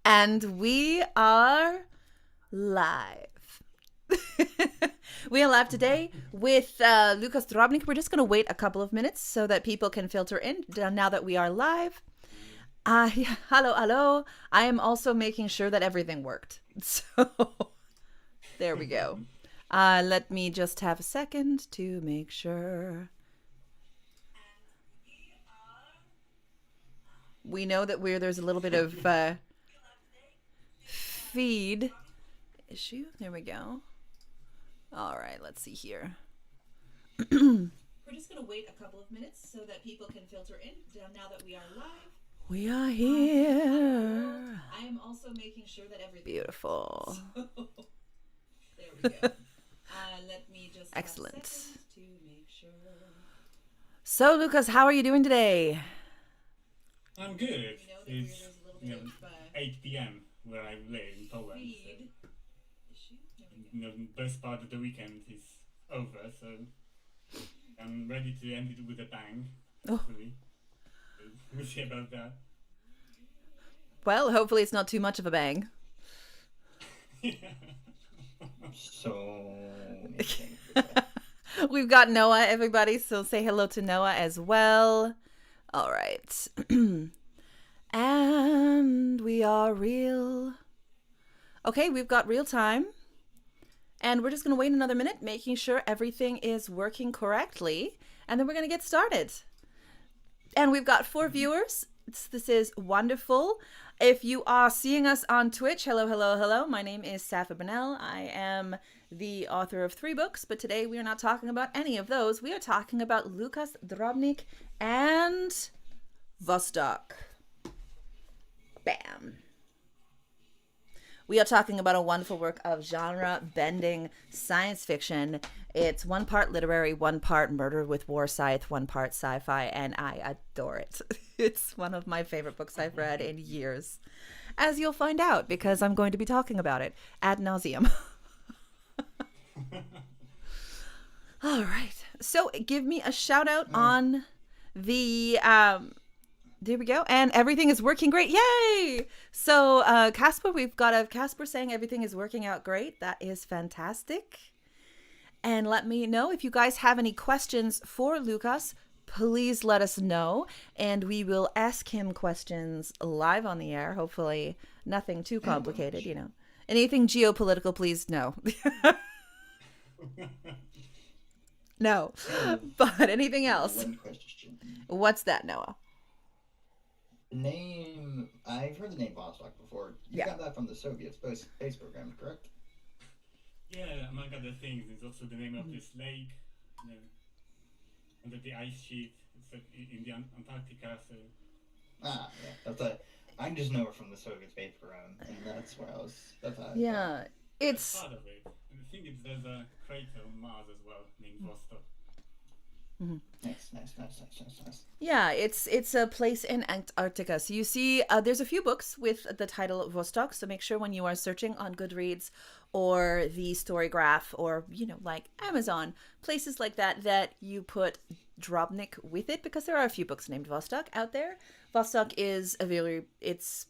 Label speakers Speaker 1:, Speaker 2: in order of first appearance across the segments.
Speaker 1: And we are live. We are live today with Łukasz Drobnik. We're just going to wait a couple of minutes so that people can filter in now that we are live. Yeah, hello. I am also making sure that everything worked. So there we go. Let me just have a second to make sure. We know that there's a little bit of feed issue. There we go. All right, let's see here. We're just going to wait a couple of minutes so that people can filter in now that we are live. We are here. I am also making sure that everything beautiful. So, there we go. Let me just excellent have a second to make sure. So, Łukasz, how are you doing today?
Speaker 2: I'm good. It's 8 p.m. where I live in Poland. So, best part of the weekend is over, so I'm ready to end it with a bang. Hopefully. We'll see about that.
Speaker 1: Well, hopefully it's not too much of a bang.
Speaker 3: So
Speaker 1: we've got Noah, everybody, so say hello to Noah as well. All right. And we are real. Okay, we've got real time. And we're just going to wait another minute, making sure everything is working correctly. And then we're going to get started. And we've got 4 viewers. This is wonderful. If you are seeing us on Twitch, hello. My name is Safa Bernal. I am the author of 3 books, but today we are not talking about any of those. We are talking about Łukasz Drobnik and Vostok. Bam. We are talking about a wonderful work of genre-bending science fiction. It's 1 part literary, 1 part murder with war scythe, 1 part sci-fi, and I adore it. It's one of my favorite books I've read in years, as you'll find out, because I'm going to be talking about it ad nauseum. All right. So give me a shout out on the... There we go. And everything is working great. Yay! So, Casper, we've got a Casper saying everything is working out great. That is fantastic. And let me know if you guys have any questions for Łukasz. Please let us know. And we will ask him questions live on the air. Hopefully nothing too complicated, you know. Anything geopolitical, please, no. No. But anything else?
Speaker 3: One question.
Speaker 1: What's that, Noah?
Speaker 3: Name, I've heard the name Vostok before. You got that from the Soviet space program, correct?
Speaker 2: Yeah, among other things, it's also the name of this lake under the ice sheet. It's in the Antarctica, so...
Speaker 3: Yeah, I just know it from the Soviet space program, and that's where I was...
Speaker 1: Yeah, it's...
Speaker 2: part of it. And I think there's a crater on Mars as well, named Vostok.
Speaker 1: Mm-hmm.
Speaker 3: Nice.
Speaker 1: Yeah, it's a place in Antarctica. So you see, there's a few books with the title Vostok. So make sure when you are searching on Goodreads or the Storygraph or, like Amazon, places like that, that you put Drobnik with it, because there are a few books named Vostok out there. Vostok is it's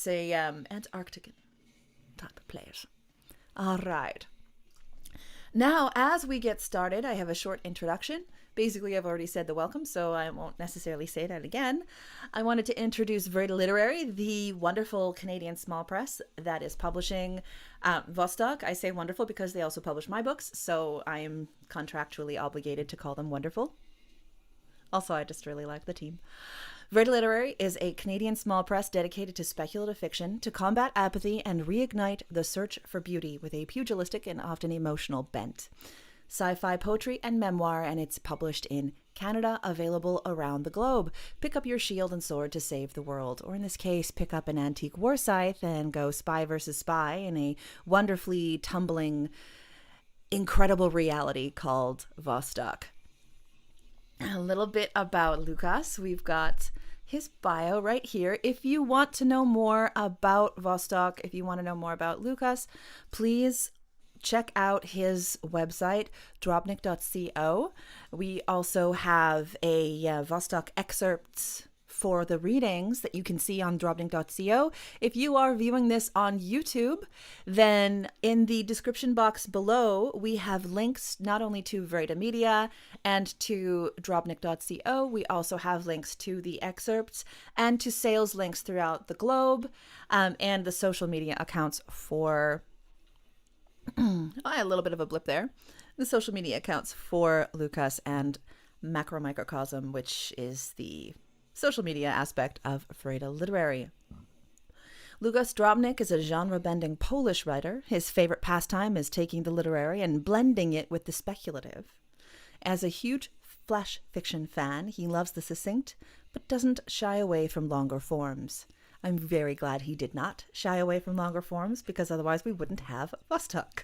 Speaker 1: a Antarctican type of place. All right. Now, as we get started, I have a short introduction. Basically, I've already said the welcome, so I won't necessarily say that again. I wanted to introduce Vraeyda Literary, the wonderful Canadian small press that is publishing Vostok. I say wonderful because they also publish my books, so I am contractually obligated to call them wonderful. Also, I just really like the team. Vraeyda Literary is a Canadian small press dedicated to speculative fiction to combat apathy and reignite the search for beauty with a pugilistic and often emotional bent. Sci-fi poetry and memoir, and it's published in Canada, available around the globe. Pick up your shield and sword to save the world, or in this case, pick up an antique war scythe and go spy versus spy in a wonderfully tumbling, incredible reality called Vostok. A little bit about Łukasz. We've got his bio right here. If you want to know more about Vostok, if you want to know more about Łukasz, please check out his website, drobnik.co. We also have a Vostok excerpts for the readings that you can see on drobnik.co. If you are viewing this on YouTube, then in the description box below, we have links not only to Vraeyda Media and to drobnik.co, we also have links to the excerpts and to sales links throughout the globe, and the social media accounts for... I had a little bit of a blip there. The social media accounts for Łukasz and Macro Microcosm, which is the social media aspect of Vraeyda Literary. Łukasz Drobnik is a genre-bending Polish writer. His favorite pastime is taking the literary and blending it with the speculative. As a huge flash fiction fan, he loves the succinct, but doesn't shy away from longer forms. I'm very glad he did not shy away from longer forms, because otherwise we wouldn't have Vostok.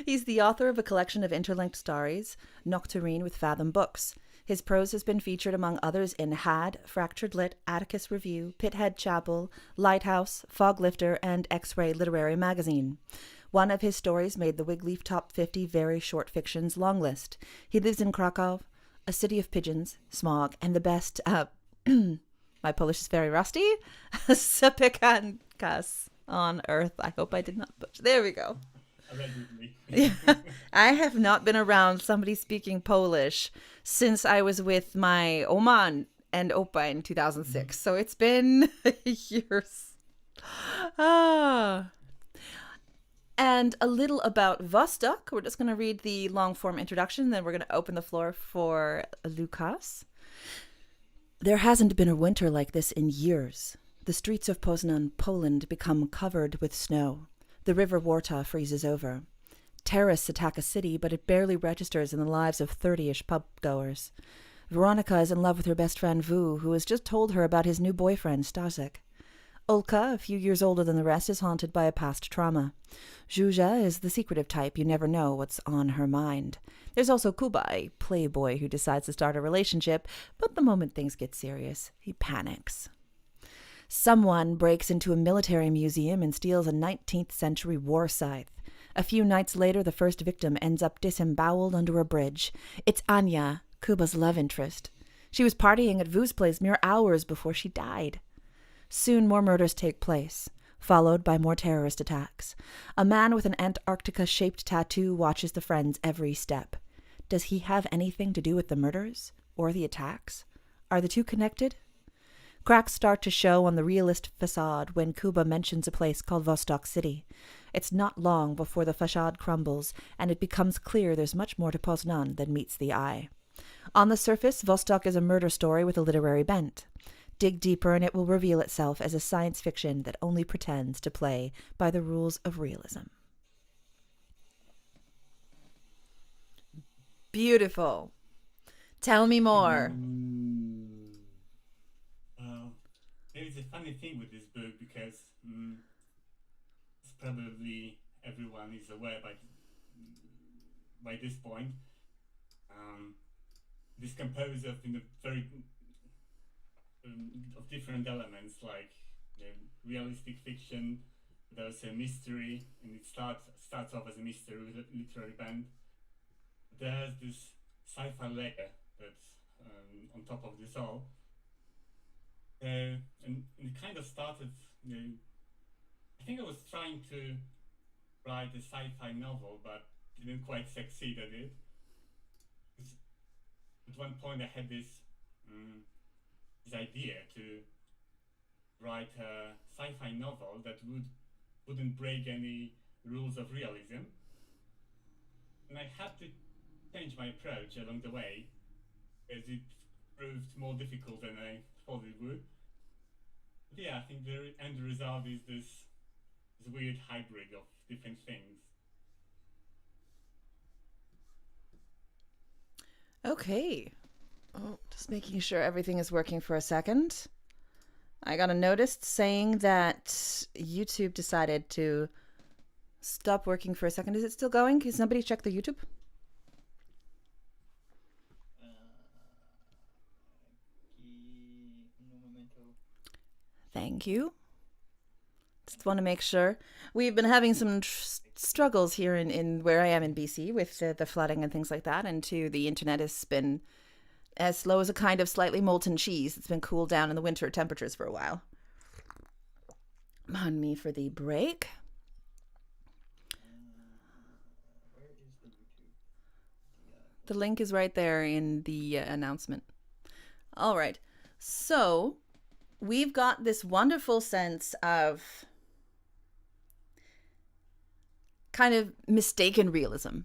Speaker 1: He's the author of a collection of interlinked stories, Nocturne with Fathom Books. His prose has been featured among others in Had, Fractured Lit, Atticus Review, Pithead Chapel, Lighthouse, Foglifter, and X-Ray Literary Magazine. One of his stories made the Wigleaf Top 50 Very Short Fictions long list. He lives in Krakow, a city of pigeons, smog, and the best... my Polish is very rusty. Zapiekankas on earth. I hope I did not butcher. There we go. Yeah. I have not been around somebody speaking Polish since I was with my Oma and Opa in 2006. So it's been years. And a little about Vostok. We're just going to read the long form introduction, then we're going to open the floor for Łukasz. There hasn't been a winter like this in years. The streets of Poznań, Poland, become covered with snow. The river Warta freezes over. Terrorists attack a city, but it barely registers in the lives of 30-ish pub-goers. Veronika is in love with her best friend Vu, who has just told her about his new boyfriend, Stasek. Olka, a few years older than the rest, is haunted by a past trauma. Zhuzha is the secretive type. You never know what's on her mind. There's also Kuba, a playboy who decides to start a relationship, but the moment things get serious, he panics. Someone breaks into a military museum and steals a 19th century war scythe. A few nights later, the first victim ends up disemboweled under a bridge. It's Anya, Kuba's love interest. She was partying at Vu's place mere hours before she died. Soon more murders take place, followed by more terrorist attacks. A man with an Antarctica-shaped tattoo watches the friends every step. Does he have anything to do with the murders or the attacks? Are the two connected? Cracks start to show on the realist facade when Kuba mentions a place called Vostok City. It's not long before the facade crumbles, and it becomes clear there's much more to Poznań than meets the eye. On the surface, Vostok is a murder story with a literary bent. Dig deeper and it will reveal itself as a science fiction that only pretends to play by the rules of realism. Beautiful. Tell me more.
Speaker 2: There's a funny thing with this book because it's probably everyone is aware by this point. This composed of very of different elements, like realistic fiction. There's a mystery, and it starts off as a mystery with a literary bent. There's this sci-fi layer that's on top of this all, and it kind of started. I think I was trying to write a sci-fi novel, but didn't quite succeed at it. At one point, I had this idea to write a sci-fi novel that wouldn't break any rules of realism, and I had to change my approach along the way, as it proved more difficult than I thought it would. But yeah, I think the end result is this weird hybrid of different things.
Speaker 1: Okay. Oh, just making sure everything is working for a second. I got a notice saying that YouTube decided to stop working for a second. Is it still going? Can somebody check the YouTube? Thank you. Just want to make sure. We've been having some struggles here in where I am in BC with the flooding and things like that, and too, the internet has been as slow as a kind of slightly molten cheese that's been cooled down in the winter temperatures for a while. On me for the break.
Speaker 3: Where is the YouTube?
Speaker 1: The link is right there in the announcement. All right. So we've got this wonderful sense of kind of mistaken realism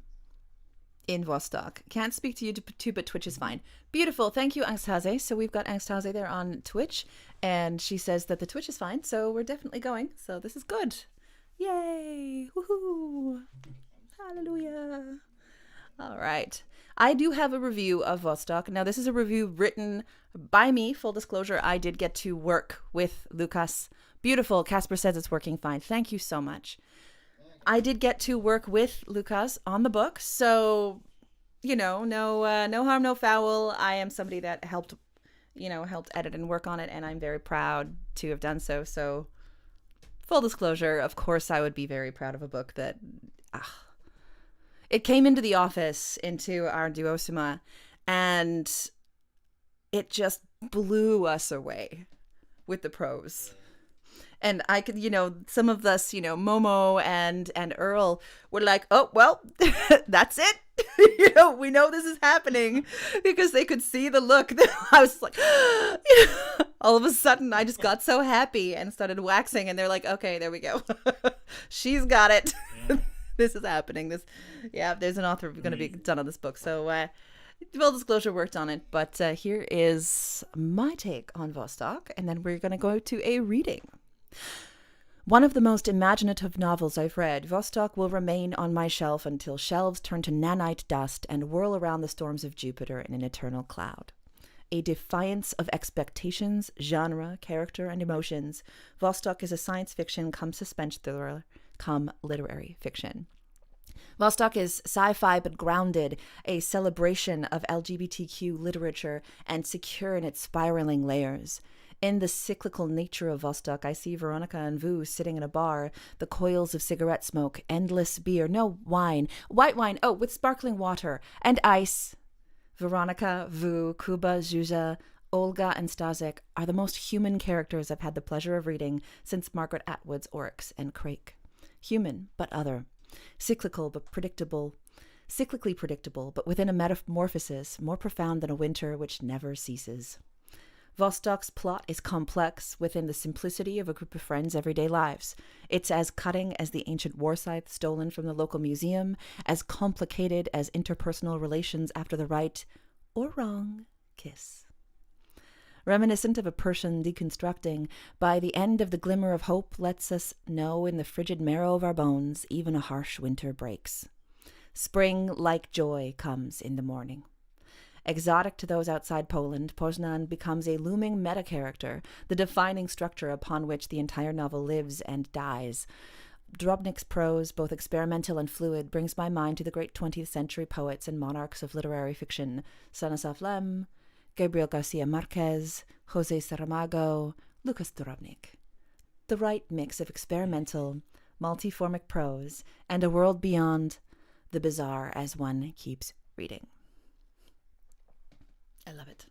Speaker 1: in Vostok. Can't speak to you too, but Twitch is fine. Beautiful. Thank you, Angsthaze. So we've got Angsthaze there on Twitch, and she says that the Twitch is fine, so we're definitely going. So this is good. Yay. Woohoo. Hallelujah. All right. I do have a review of Vostok. Now, this is a review written by me. Full disclosure, I did get to work with Łukasz. Beautiful. Casper says it's working fine. Thank you so much. I did get to work with Łukasz on the book, so, you know, no harm, no foul. I am somebody that helped edit and work on it, and I'm very proud to have done so. So, full disclosure, of course, I would be very proud of a book that, it came into the office, into our duosima, and it just blew us away with the prose. And I could, some of us, Momo and Earl were like, oh, well, that's it. We know this is happening, because they could see the look. I was like, all of a sudden I just got so happy and started waxing, and they're like, okay, there we go. She's got it. Yeah. This is happening. There's an author going to be done on this book. So, full disclosure, worked on it. But here is my take on Vostok, and then we're going to go to a reading. One of the most imaginative novels I've read, Vostok will remain on my shelf until shelves turn to nanite dust and whirl around the storms of Jupiter in an eternal cloud. A defiance of expectations, genre, character, and emotions, Vostok is a science fiction come suspense thriller, come literary fiction. Vostok is sci-fi but grounded, a celebration of LGBTQ literature and secure in its spiraling layers. In the cyclical nature of Vostok, I see Veronika and Vu sitting in a bar, the coils of cigarette smoke, endless beer, no wine, white wine, with sparkling water, and ice. Veronika, Vu, Kuba, Zuzia, Olga, and Stasek are the most human characters I've had the pleasure of reading since Margaret Atwood's Oryx and Crake. Human, but other. Cyclically predictable, but within a metamorphosis more profound than a winter which never ceases. Vostok's plot is complex within the simplicity of a group of friends' everyday lives. It's as cutting as the ancient war scythe stolen from the local museum, as complicated as interpersonal relations after the right or wrong kiss. Reminiscent of a person deconstructing, by the end of the glimmer of hope lets us know in the frigid marrow of our bones even a harsh winter breaks. Spring, like joy, comes in the morning. Exotic to those outside Poland, Poznań becomes a looming meta-character, the defining structure upon which the entire novel lives and dies. Drobnik's prose, both experimental and fluid, brings my mind to the great 20th century poets and monarchs of literary fiction, Stanislaw Lem, Gabriel Garcia Marquez, José Saramago, Łukasz Drobnik. The right mix of experimental, multiformic prose, and a world beyond the bizarre as one keeps reading. I love it.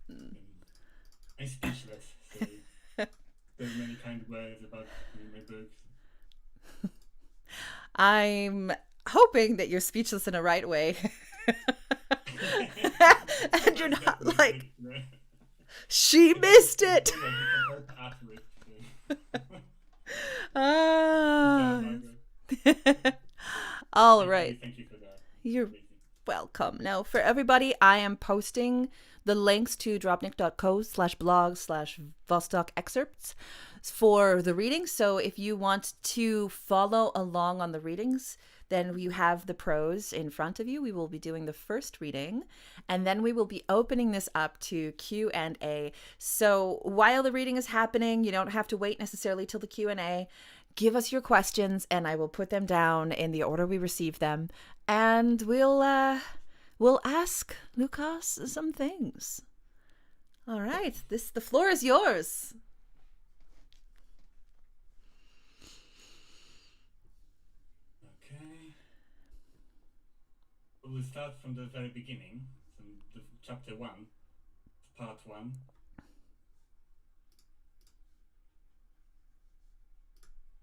Speaker 2: I'm speechless. So there's many kind words about my books.
Speaker 1: I'm hoping that you're speechless in a right way. And you're not like, she missed it. All right.
Speaker 2: Thank you for that.
Speaker 1: You're welcome. Now, for everybody, I am posting the links to dropnik.co/blog/Vostok excerpts for the readings. So if you want to follow along on the readings, then you have the prose in front of you. We will be doing the first reading, and then we will be opening this up to Q&A. So while the reading is happening, you don't have to wait necessarily till the Q&A. Give us your questions, and I will put them down in the order we receive them, and we'll ask Łukasz some things. All right, the floor is yours.
Speaker 2: Okay. We'll start from the very beginning. So the chapter 1, part 1.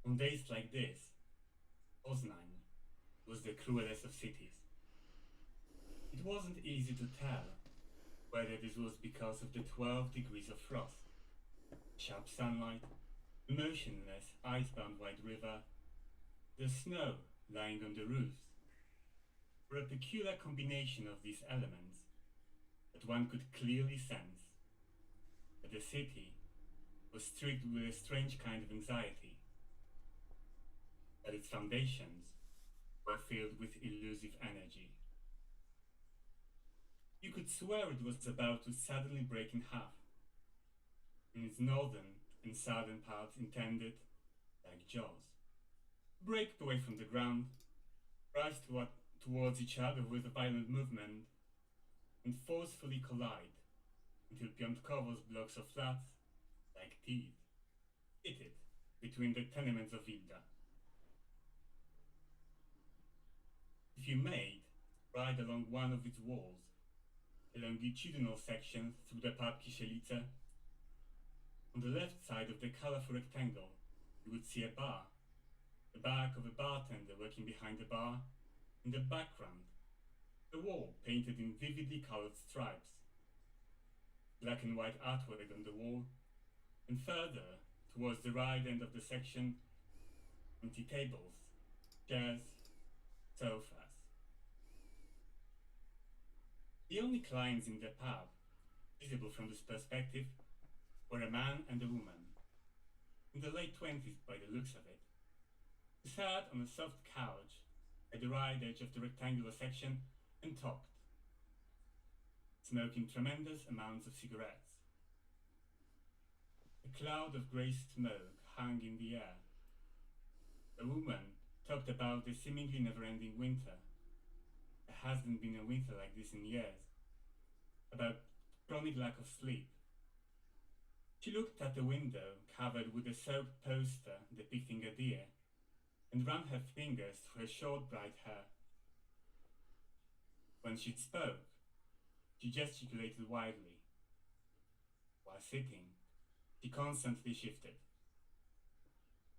Speaker 2: On days like this, Poznań was the cruelest of cities. It wasn't easy to tell whether this was because of the 12 degrees of frost, sharp sunlight, the motionless, icebound white river, the snow lying on the roofs, or a peculiar combination of these elements that one could clearly sense that the city was streaked with a strange kind of anxiety, that its foundations were filled with elusive energy. You could swear it was about to suddenly break in half, in its northern and southern parts intended, like jaws, to break away from the ground, rise towards each other with a violent movement, and forcefully collide until Piątkowo's blocks of flats, like teeth, fitted between the tenements of Vraeyda. If you made right along one of its walls, a longitudinal section through the pub-goers, on the left side of the colorful rectangle, you would see a bar, the back of a bartender working behind the bar, in the background, a wall painted in vividly colored stripes, black and white artwork on the wall, and further, towards the right end of the section, empty tables, chairs, sofas. The only clients in the pub, visible from this perspective, were a man and a woman, in the late 20s by the looks of it, who sat on a soft couch at the right edge of the rectangular section and talked, smoking tremendous amounts of cigarettes. A cloud of grey smoke hung in the air. The woman talked about the seemingly never-ending winter. There hasn't been a winter like this in years. About chronic lack of sleep. She looked at the window covered with a soaked poster depicting a deer and ran her fingers through her short bright hair. When she spoke, she gesticulated wildly. While sitting, she constantly shifted.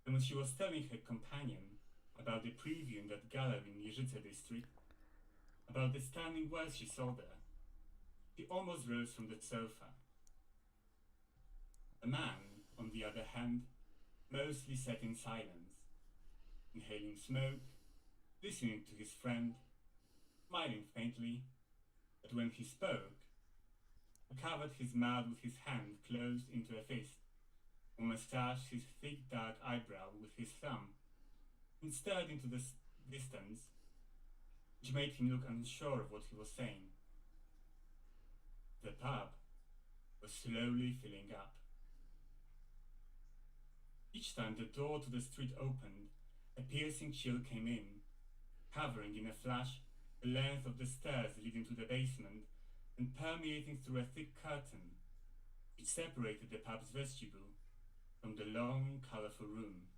Speaker 2: And when she was telling her companion about the preview in that gallery in Jeżyce district, about the stunning works she saw there, she almost rose from the sofa. The man, on the other hand, mostly sat in silence, inhaling smoke, listening to his friend, smiling faintly, but when he spoke, he covered his mouth with his hand closed into a fist, or massaged his thick dark eyebrow with his thumb, and stared into the distance, which made him look unsure of what he was saying. The pub was slowly filling up. Each time the door to the street opened, a piercing chill came in, covering in a flash the length of the stairs leading to the basement and permeating through a thick curtain, which separated the pub's vestibule from the long, colorful room.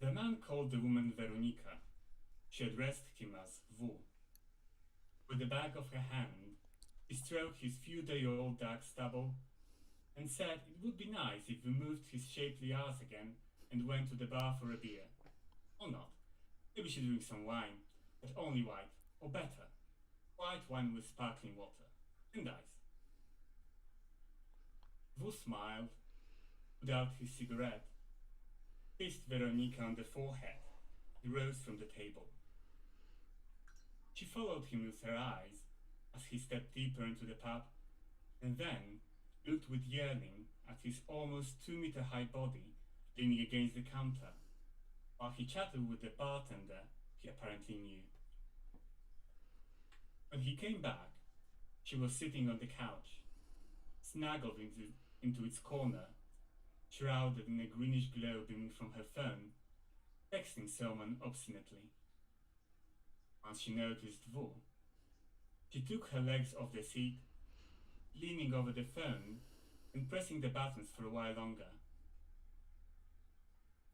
Speaker 2: The man called the woman Weronika. She addressed him as W. With the back of her hand, he stroked his few-day-old dark stubble and said it would be nice if we moved his shapely arse again and went to the bar for a beer. Or not. Maybe she'd drink some wine, but only white, or better, white wine with sparkling water, and ice. Wu smiled, put out his cigarette, kissed Weronika on the forehead, and rose from the table. She followed him with her eyes as he stepped deeper into the pub, and then looked with yearning at his almost 2-meter-high body leaning against the counter, while he chatted with the bartender he apparently knew. When he came back, she was sitting on the couch, snuggled into its corner, shrouded in a greenish glow beaming from her phone, texting someone obstinately. Once she noticed Wu, she took her legs off the seat, leaning over the phone and pressing the buttons for a while longer.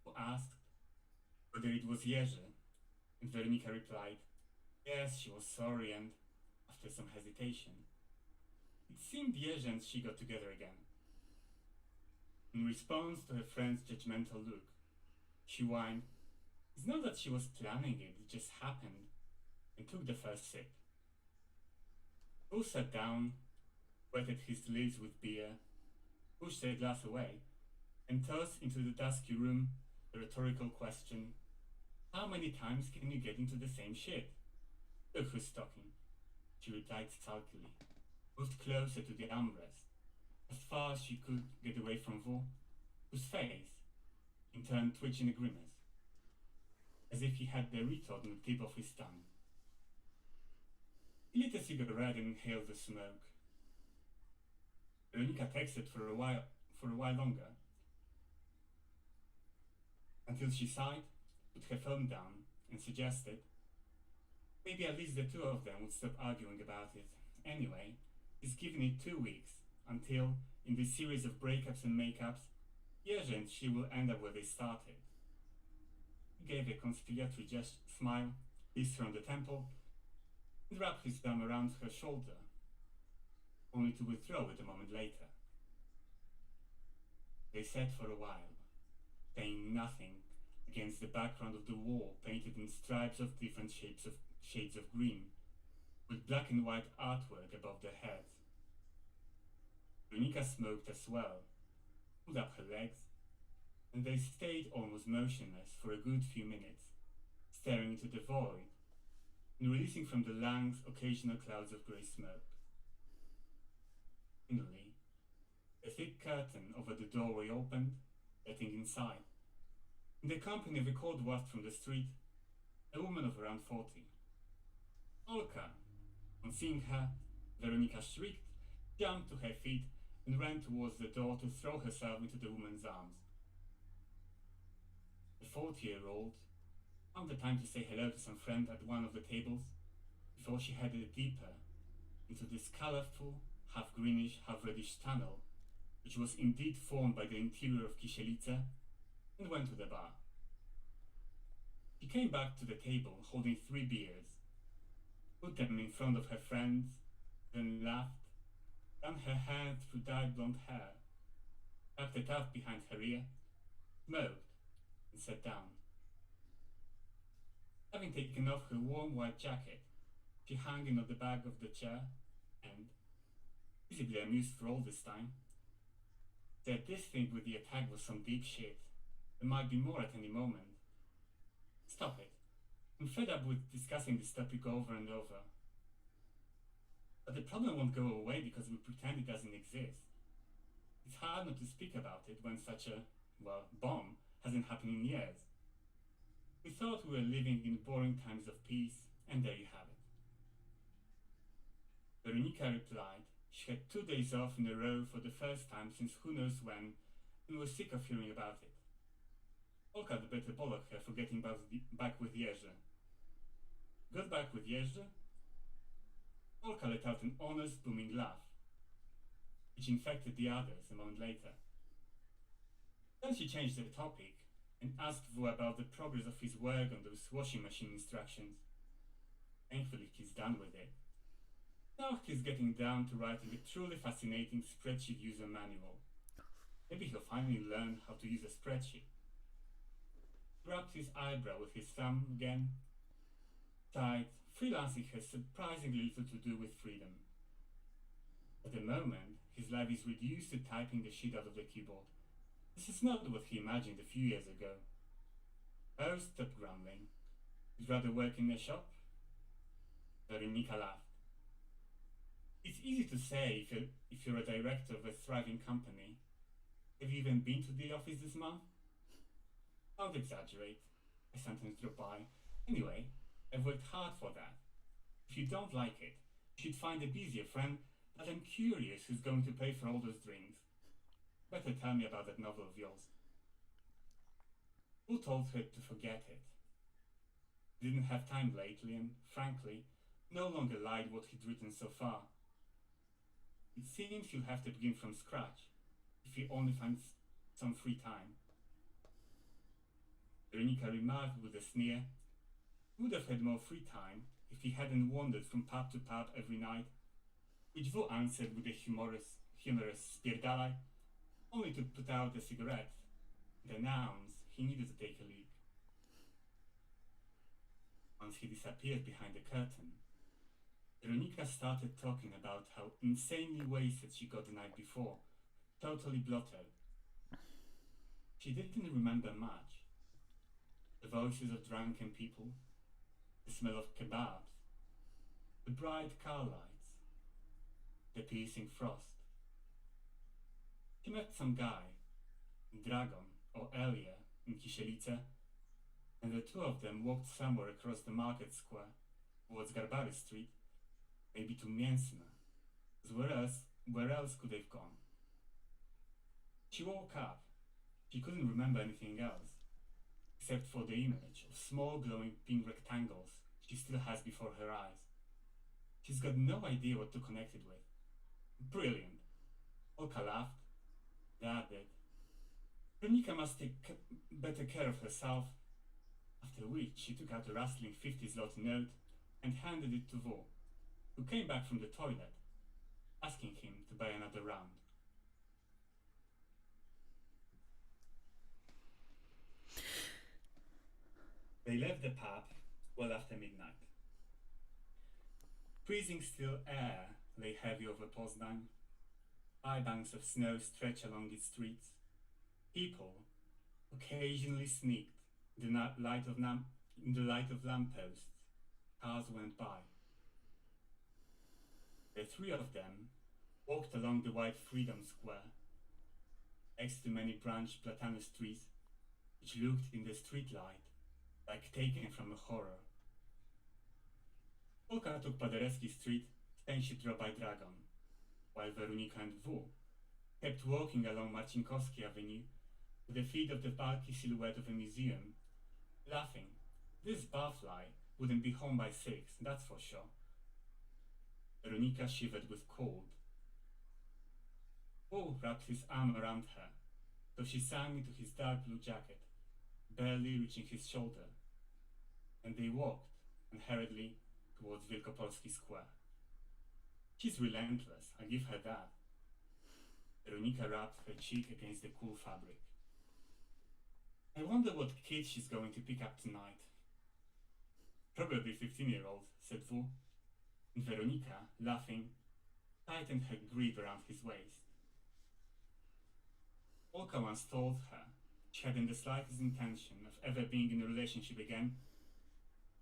Speaker 2: Wu asked whether it was Jerzy, and Weronika replied, yes, she was sorry, and after after some hesitation. It seemed Jerzy and she got together again. In response to her friend's judgmental look, she whined, "It's not that she was planning it, it just happened," and took the first sip. Paul sat down, wetted his lips with beer, pushed the glass away, and tossed into the dusky room the rhetorical question, "How many times can you get into the same shit?" "Look who's talking," she replied sulkily, moved closer to the armrest, as far as she could get away from Vo, whose face, in turn, twitched in a grimace, as if he had the retort on the tip of his tongue. He lit a cigarette and inhaled the smoke. Weronika texted for a while longer, until she sighed, put her phone down, and suggested, maybe at least the two of them would stop arguing about it. Anyway, he's given it 2 weeks, until, in this series of breakups and makeups, Jerzy and she will end up where they started. He gave a conciliatory smile, kissed her on the temple, and wrapped his arm around her shoulder, only to withdraw it a moment later. They sat for a while, saying nothing against the background of the wall painted in stripes of different shades of green, with black and white artwork above their heads. Weronika smoked as well, pulled up her legs, and they stayed almost motionless for a good few minutes, staring into the void and releasing from the lungs occasional clouds of grey smoke. Finally, a thick curtain over the doorway opened, letting inside, in the company of a cold waft from the street, a woman of around 40. "Olka!" On seeing her, Weronika shrieked, jumped to her feet, and ran towards the door to throw herself into the woman's arms. The 40-year-old found the time to say hello to some friend at one of the tables before she headed deeper into this colorful, half-greenish, half-reddish tunnel, which was indeed formed by the interior of Kisielice, and went to the bar. She came back to the table holding 3 beers, put them in front of her friends, then laughed, ran her hand through dyed blonde hair, tucked it up behind her ear, smoked, and sat down. Having taken off her warm white jacket, she hung in on the back of the chair and, visibly amused for all this time, said this thing with the attack was some deep shit. There might be more at any moment. Stop it. I'm fed up with discussing this topic over and over. But the problem won't go away because we pretend it doesn't exist. It's hard not to speak about it when such a, bomb hasn't happened in years. We thought we were living in boring times of peace, and there you have it. Weronika replied she had 2 days off in a row for the first time since who knows when, and was sick of hearing about it. Olka had better bollock her for getting back with Jerzy. Got back with Jerzy? Olka let out an honest, booming laugh, which infected the others a moment later. Then she changed the topic and asked Wu about the progress of his work on those washing machine instructions. Thankfully, he's done with it. Now he's getting down to writing a truly fascinating spreadsheet user manual. Maybe he'll finally learn how to use a spreadsheet. He rubbed his eyebrow with his thumb again, sighed, freelancing has surprisingly little to do with freedom. At the moment, his life is reduced to typing the shit out of the keyboard. This is not what he imagined a few years ago. Oh, stop grumbling. You'd rather work in a shop? Weronika laughed. It's easy to say if you're a director of a thriving company. Have you even been to the office this month? Don't exaggerate. I sometimes drop by. Anyway, I've worked hard for that. If you don't like it, you should find a busier friend, but I'm curious who's going to pay for all those drinks. Better tell me about that novel of yours. Who told her to forget it? He didn't have time lately and, frankly, no longer liked what he'd written so far. It seems he'll have to begin from scratch, if he only finds some free time. Weronika remarked with a sneer, he would have had more free time if he hadn't wandered from pub to pub every night, which Wu answered with a humorous spierdalaj, only to put out a cigarette and announce he needed to take a leak. Once he disappeared behind the curtain, Weronika started talking about how insanely wasted she got the night before, totally blotted. She didn't remember much. The voices of drunken people, the smell of kebabs, the bright car lights, the piercing frost. She met some guy, Dragon or Elia, in Kisielice, and the two of them walked somewhere across the market square towards Garbary Street, maybe to Mięsna, as where else could they've gone? She woke up. She couldn't remember anything else, except for the image of small glowing pink rectangles she still has before her eyes. She's got no idea what to connect it with. Brilliant. Olka laughed. Dad did. Weronika must take better care of herself. After which she took out a rustling 50 zloty note and handed it to Wu, who came back from the toilet, asking him to buy another round. They left the pub well after midnight. Freezing still air lay heavy over Poznań. High banks of snow stretched along its streets. People occasionally sneaked in the light of lampposts. Cars went by. The three of them walked along the wide Freedom Square, next to many branched platanus trees, which looked in the streetlight like taken from a horror. Olka took Paderewski Street, then she drove by Dragon, while Weronika and Wu kept walking along Marcinkowski Avenue with the feet of the bulky silhouette of a museum, laughing. This barfly wouldn't be home by 6, that's for sure. Weronika shivered with cold. Wu wrapped his arm around her, so she sank into his dark blue jacket, barely reaching his shoulder, and they walked unhurriedly towards Wielkopolski Square. She's relentless, I give her that. Weronika rubbed her cheek against the cool fabric. I wonder what kid she's going to pick up tonight. Probably 15-year-old, said Wu, and Weronika, laughing, tightened her grip around his waist. Olka once told her she hadn't the slightest intention of ever being in a relationship again.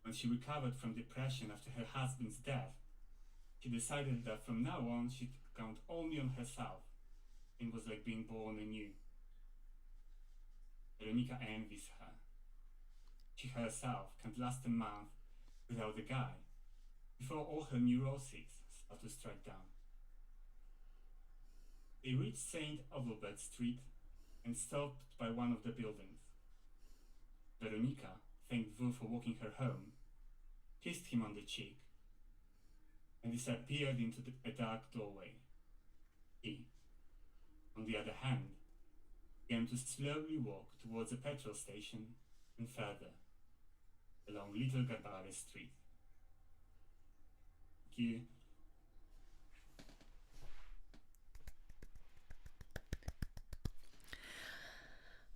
Speaker 2: When she recovered from depression after her husband's death, she decided that from now on she'd count only on herself. It was like being born anew. Weronika envies her. She herself can't last a month without a guy before all her neuroses start to strike down. They reached St. Adalbert Street and stopped by one of the buildings. Weronika thanked Wu for walking her home, kissed him on the cheek, and disappeared into a dark doorway. He, on the other hand, began to slowly walk towards a petrol station and further, along Little Garbary Street. Thank you.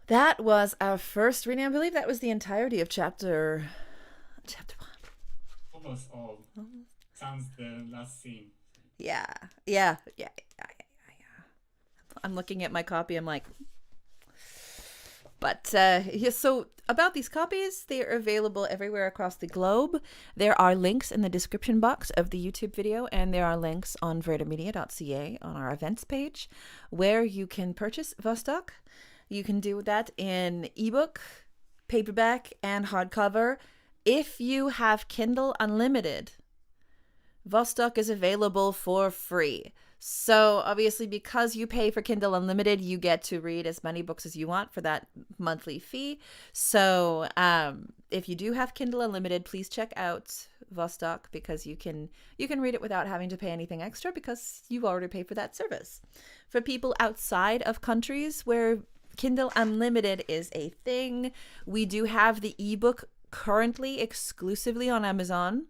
Speaker 1: That was our first reading. I believe that was the entirety of chapter 1.
Speaker 2: Almost all. Sounds the last scene.
Speaker 1: Yeah. I'm looking at my copy. I'm like, but yeah, so about these copies, they are available everywhere across the globe. There are links in the description box of the YouTube video, and there are links on vraydamedia.ca on our events page where you can purchase Vostok. You can do that in ebook, paperback, and hardcover. If you have Kindle Unlimited, Vostok is available for free. So obviously, because you pay for Kindle Unlimited, you get to read as many books as you want for that monthly fee. So if you do have Kindle Unlimited, please check out Vostok, because you can read it without having to pay anything extra because you've already paid for that service. For people outside of countries where Kindle Unlimited is a thing, we do have the ebook currently exclusively on Amazon.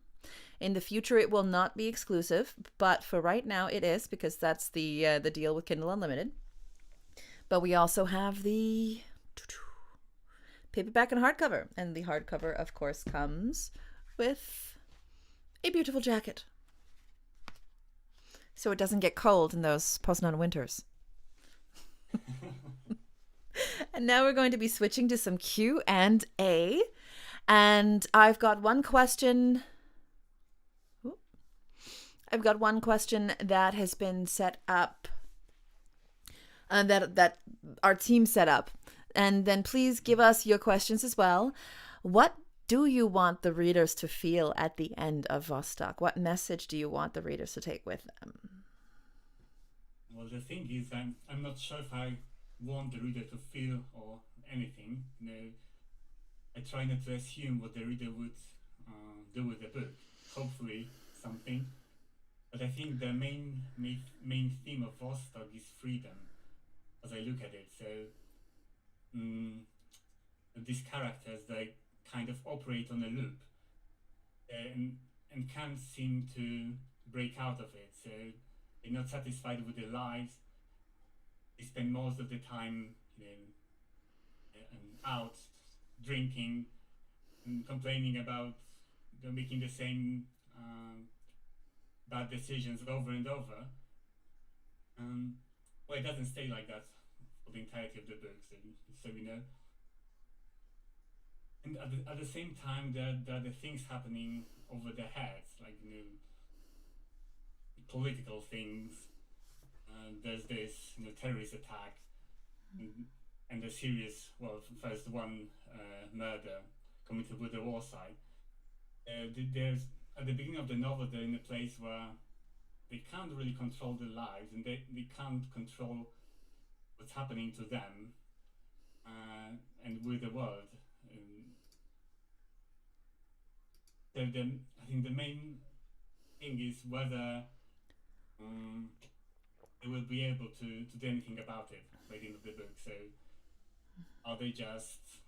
Speaker 1: In the future, it will not be exclusive, but for right now, it is, because that's the deal with Kindle Unlimited. But we also have the paperback and hardcover, and the hardcover, of course, comes with a beautiful jacket, so it doesn't get cold in those Poznań winters. And now we're going to be switching to some Q&A, and I've got one question. I've got one question that has been set up, that our team set up. And then please give us your questions as well. What do you want the readers to feel at the end of Vostok? What message do you want the readers to take with them?
Speaker 2: Well, the thing is, I'm not sure if I want the reader to feel or anything. You know, I try not to assume what the reader would do with the book. Hopefully, something. But I think the main theme of Vostok is freedom, as I look at it. So these characters, they kind of operate on a loop, and can't seem to break out of it. So they're not satisfied with their lives. They spend most of the time, out drinking and complaining about making the same bad decisions over and over. Well, it doesn't stay like that for the entirety of the book, so we know. And at the same time, there are the things happening over their heads, like political things. There's this terrorist attack, and the serious, well, first one murder committed with the war side. There's at the beginning of the novel, they're in a place where they can't really control their lives, and they can't control what's happening to them and with the world. So I think the main thing is whether they will be able to do anything about it by the end of the book. So are they just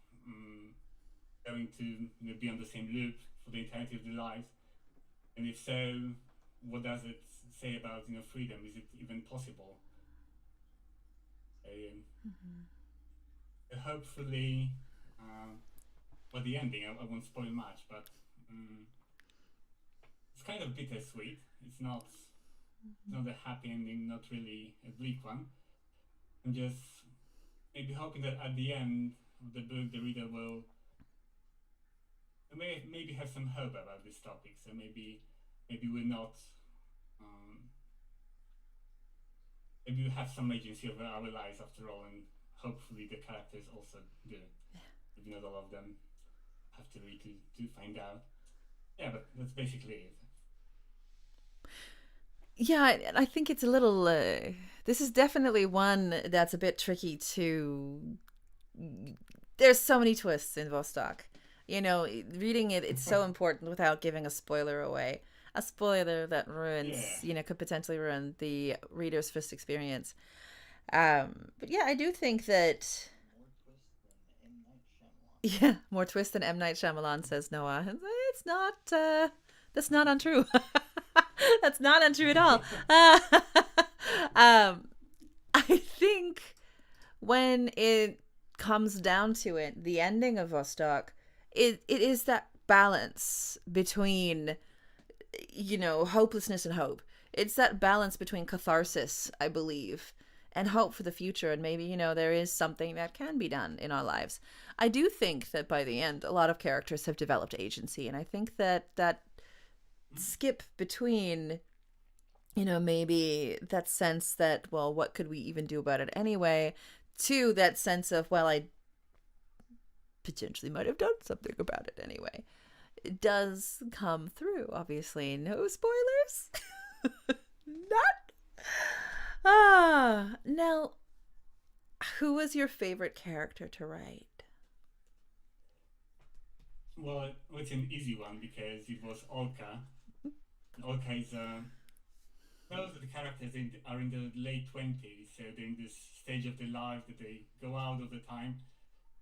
Speaker 2: going to be on the same loop for the entirety of their lives? And if so, what does it say about freedom? Is it even possible? Hopefully, well, the ending, I won't spoil much, but it's kind of bittersweet. It's not a happy ending, not really a bleak one. I'm just maybe hoping that at the end of the book, the reader will maybe have some hope about this topic. So maybe we're not. Maybe we have some agency over our lives after all, and hopefully the characters also do. Maybe not all of them have to read to find out. Yeah, but that's basically it.
Speaker 1: Yeah, I think it's a little. This is definitely one that's a bit tricky to. There's so many twists in Vostok. Reading it's so important without giving a spoiler away. A spoiler that ruins, could potentially ruin the reader's first experience. But yeah, I do think that. Yeah, more twist than M. Night Shyamalan, says Noah. It's not. That's not untrue. That's not untrue at all. I think when it comes down to it, the ending of Vostok, it is that balance between, hopelessness and hope. It's that balance between catharsis, I believe, and hope for the future. And maybe, there is something that can be done in our lives. I do think that by the end, a lot of characters have developed agency. And I think that skip between, maybe that sense that, well, what could we even do about it anyway, to that sense of, well, I potentially might have done something about it anyway. It does come through, obviously. No spoilers. Now, who was your favorite character to write?
Speaker 2: Well, it's an easy one because it was Olka. Olka is most of the characters are in the late 20s, so they're in this stage of their life that they go out all the time.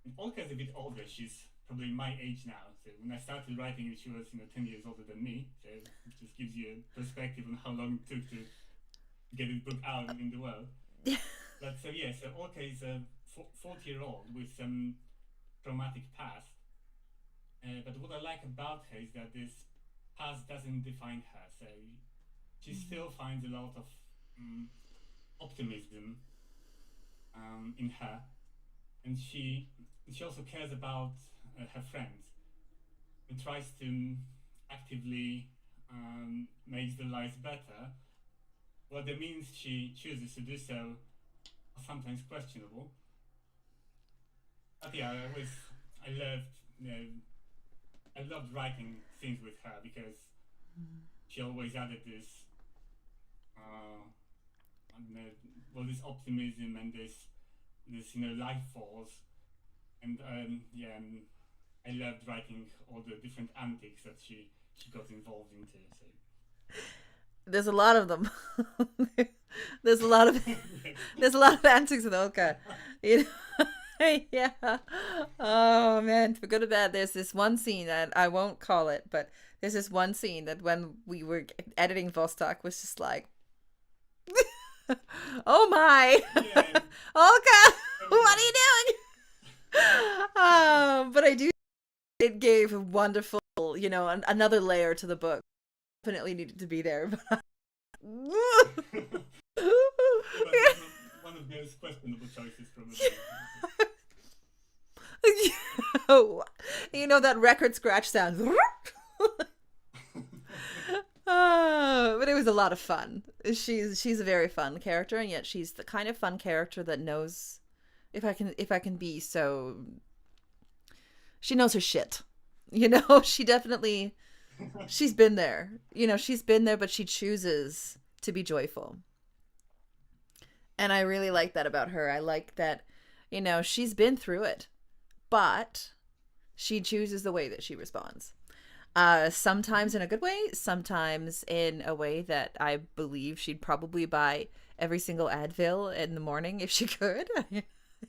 Speaker 2: And Olka is a bit older. She's probably my age now. So when I started writing it, she was 10 years older than me. So it just gives you a perspective on how long it took to get this book out in the world. But so yeah, so Olka is a 40-year-old with some traumatic past. But what I like about her is that this past doesn't define her. So she still finds a lot of optimism in her, and she also cares about her friends and tries to actively make their lives better. What the means she chooses to do so are sometimes questionable. But yeah, I loved writing scenes with her because she always added this this optimism and this life force, and I loved writing all the different antics that she got involved into. So
Speaker 1: there's a lot of them. there's a lot of antics with Olka. Yeah. Oh man, for good or bad, there's this one scene that I won't call it, but there's this one scene that when we were editing Vostok was just like, oh my, yeah. Olka, what are you doing? But I do. It gave a wonderful, another layer to the book. Definitely needed to be there.
Speaker 2: One of those questionable choices, probably.
Speaker 1: That record scratch sound. But it was a lot of fun. She's a very fun character, and yet she's the kind of fun character that knows, if I can be so, she knows her shit. She definitely, she's been there. She's been there, but she chooses to be joyful. And I really like that about her. I like that, she's been through it, but she chooses the way that she responds. Sometimes in a good way, sometimes in a way that I believe she'd probably buy every single Advil in the morning if she could.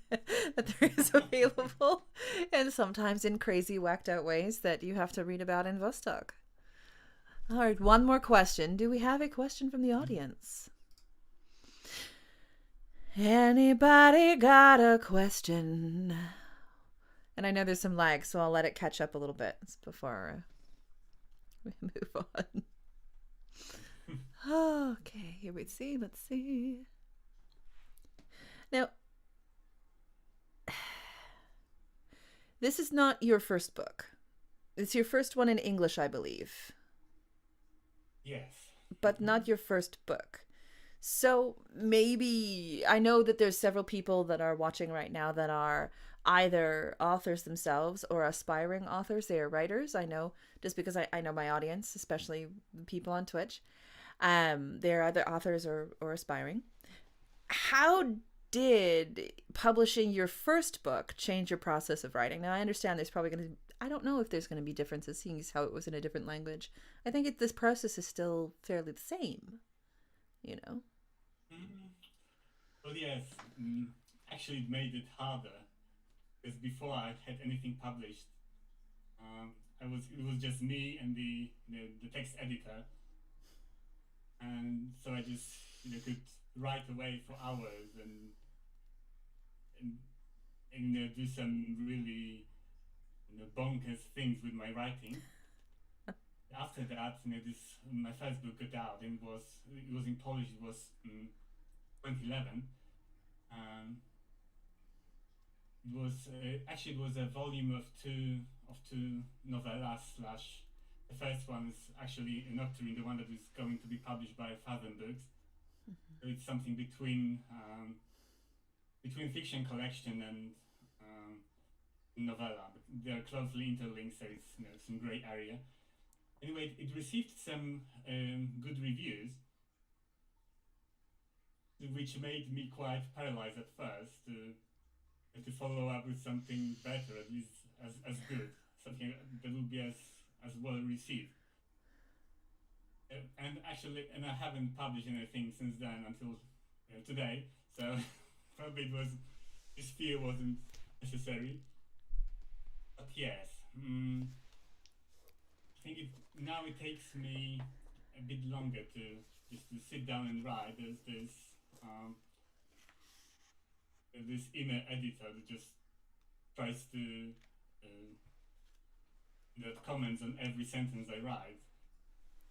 Speaker 1: That there is available, and sometimes in crazy whacked out ways that you have to read about in Vostok. All right, one more question. Do we have a question from the audience? Anybody got a question? And I know there's some lag, so I'll let it catch up a little bit before we move on. Okay, here we see. Let's see. Now, this is not your first book. It's your first one in English, I believe.
Speaker 2: Yes.
Speaker 1: But not your first book. So maybe, I know that there's several people that are watching right now that are either authors themselves or aspiring authors. They are writers. I know, just because I know my audience, especially people on Twitch. They're either authors or aspiring. How did publishing your first book change your process of writing? Now, I understand there's probably going to, I don't know if there's going to be differences, seeing as how it was in a different language. I think this process is still fairly the same,
Speaker 2: Well, yes. Actually, it made it harder because before I had anything published, it was just me and the text editor, and so I just could write away for hours and do some really bonkers things with my writing. After that, my first book got out, and it was in Polish. It was 2011. It was a volume of two novellas slash. The first one is actually a nocturne, the one that is going to be published by Fathom Books. So it's something between fiction collection and novella, but they're closely interlinked, so it's some grey area. Anyway, it received some good reviews, which made me quite paralyzed at first to follow up with something better, at least as good, something that would be as well received. And I haven't published anything since then until today, so probably this fear wasn't necessary. But yes, I think now it takes me a bit longer to just to sit down and write. This inner editor that just tries to that comments on every sentence I write.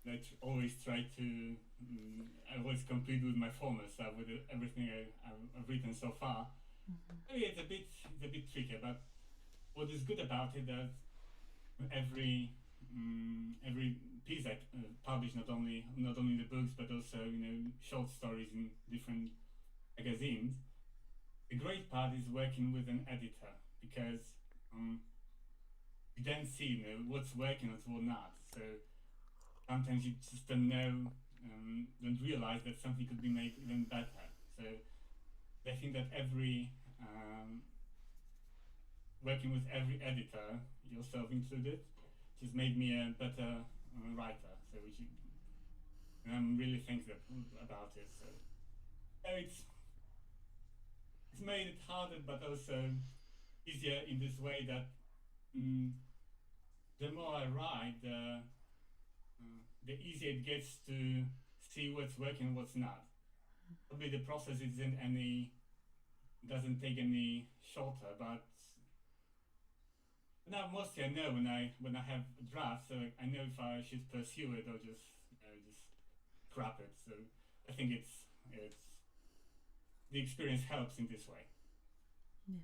Speaker 2: That always try to I always complete with my former stuff with everything I've written so far. Maybe it's a bit trickier, but what is good about it that every piece I publish, not only the books but also short stories in different magazines. The great part is working with an editor because you then see what's working and what's not. So sometimes you just don't know, don't realize that something could be made even better. So I think that working with every editor, yourself included, just made me a better writer. So and I'm really thankful about it. So it's made it harder, but also easier in this way that the more I write, the easier it gets to see what's working and what's not. Probably the process doesn't take any shorter, but now mostly I know when I have a draft, so I know if I should pursue it or just scrap it. So I think it's the experience helps in this way.
Speaker 1: Yeah.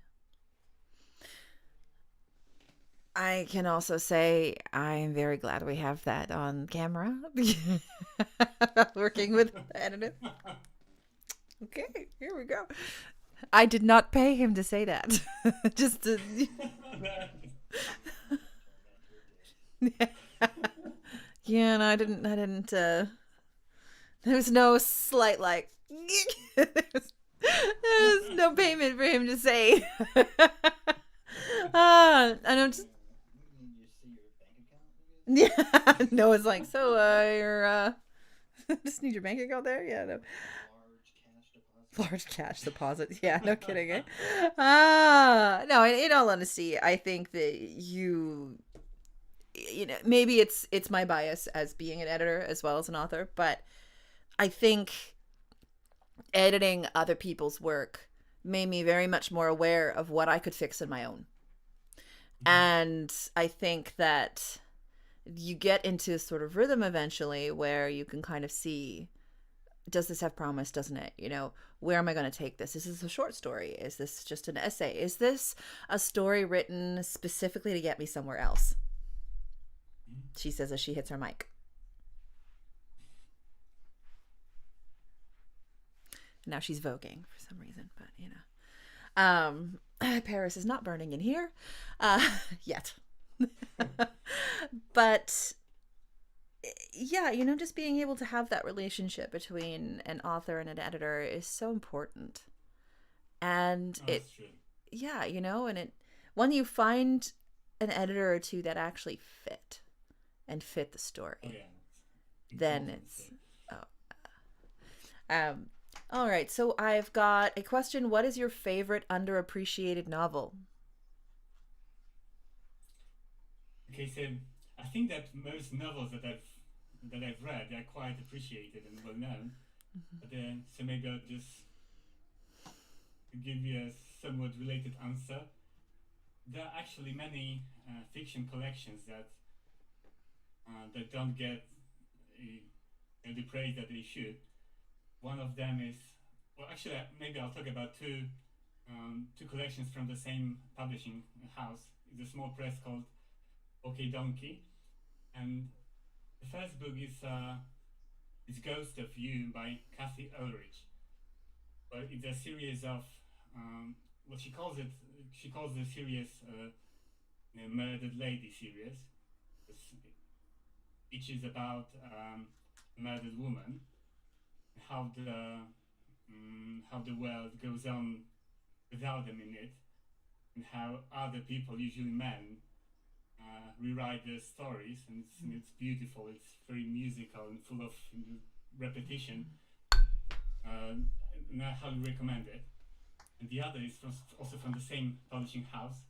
Speaker 1: I can also say I'm very glad we have that on camera. Working with the editor. Okay, here we go. I did not pay him to say that. Just to... Yeah, no, I didn't there was no slight like there was no payment for him to say. And I'm just yeah, no, it's like, so you're just need your bank account there? Yeah, no. Large cash deposit. Yeah, no kidding. Eh? No, in all honesty, I think that you know, maybe it's my bias as being an editor as well as an author, but I think editing other people's work made me very much more aware of what I could fix in my own. And I think that you get into a sort of rhythm eventually where you can kind of see, does this have promise? Doesn't it? You know, where am I going to take this? Is this a short story? Is this just an essay? Is this a story written specifically to get me somewhere else? She says as she hits her mic. Now she's voguing for some reason, but you know. Paris is not burning in here yet. But yeah, you know, just being able to have that relationship between an author and an editor is so important. And yeah, you know, and when you find an editor or two that actually fit the story, then it's all right. So I've got a question. What is your favorite underappreciated novel?
Speaker 2: Okay, so I think that most novels that I've read, they're quite appreciated and well known. But so maybe I'll just give you a somewhat related answer. There are actually many fiction collections that don't get the praise that they should. One of them is, well, actually, maybe I'll talk about two collections from the same publishing house. It's a small press called OK Donkey, and the first book is Ghost of You by Kathy Ulrich. Well, it's a series of what she calls the series Murdered Lady series. Each is about a murdered woman, how the world goes on without them in it, and how other people, usually men, rewrite their stories, and it's beautiful. It's very musical and full of repetition. And I highly recommend it. And the other is also from the same publishing house.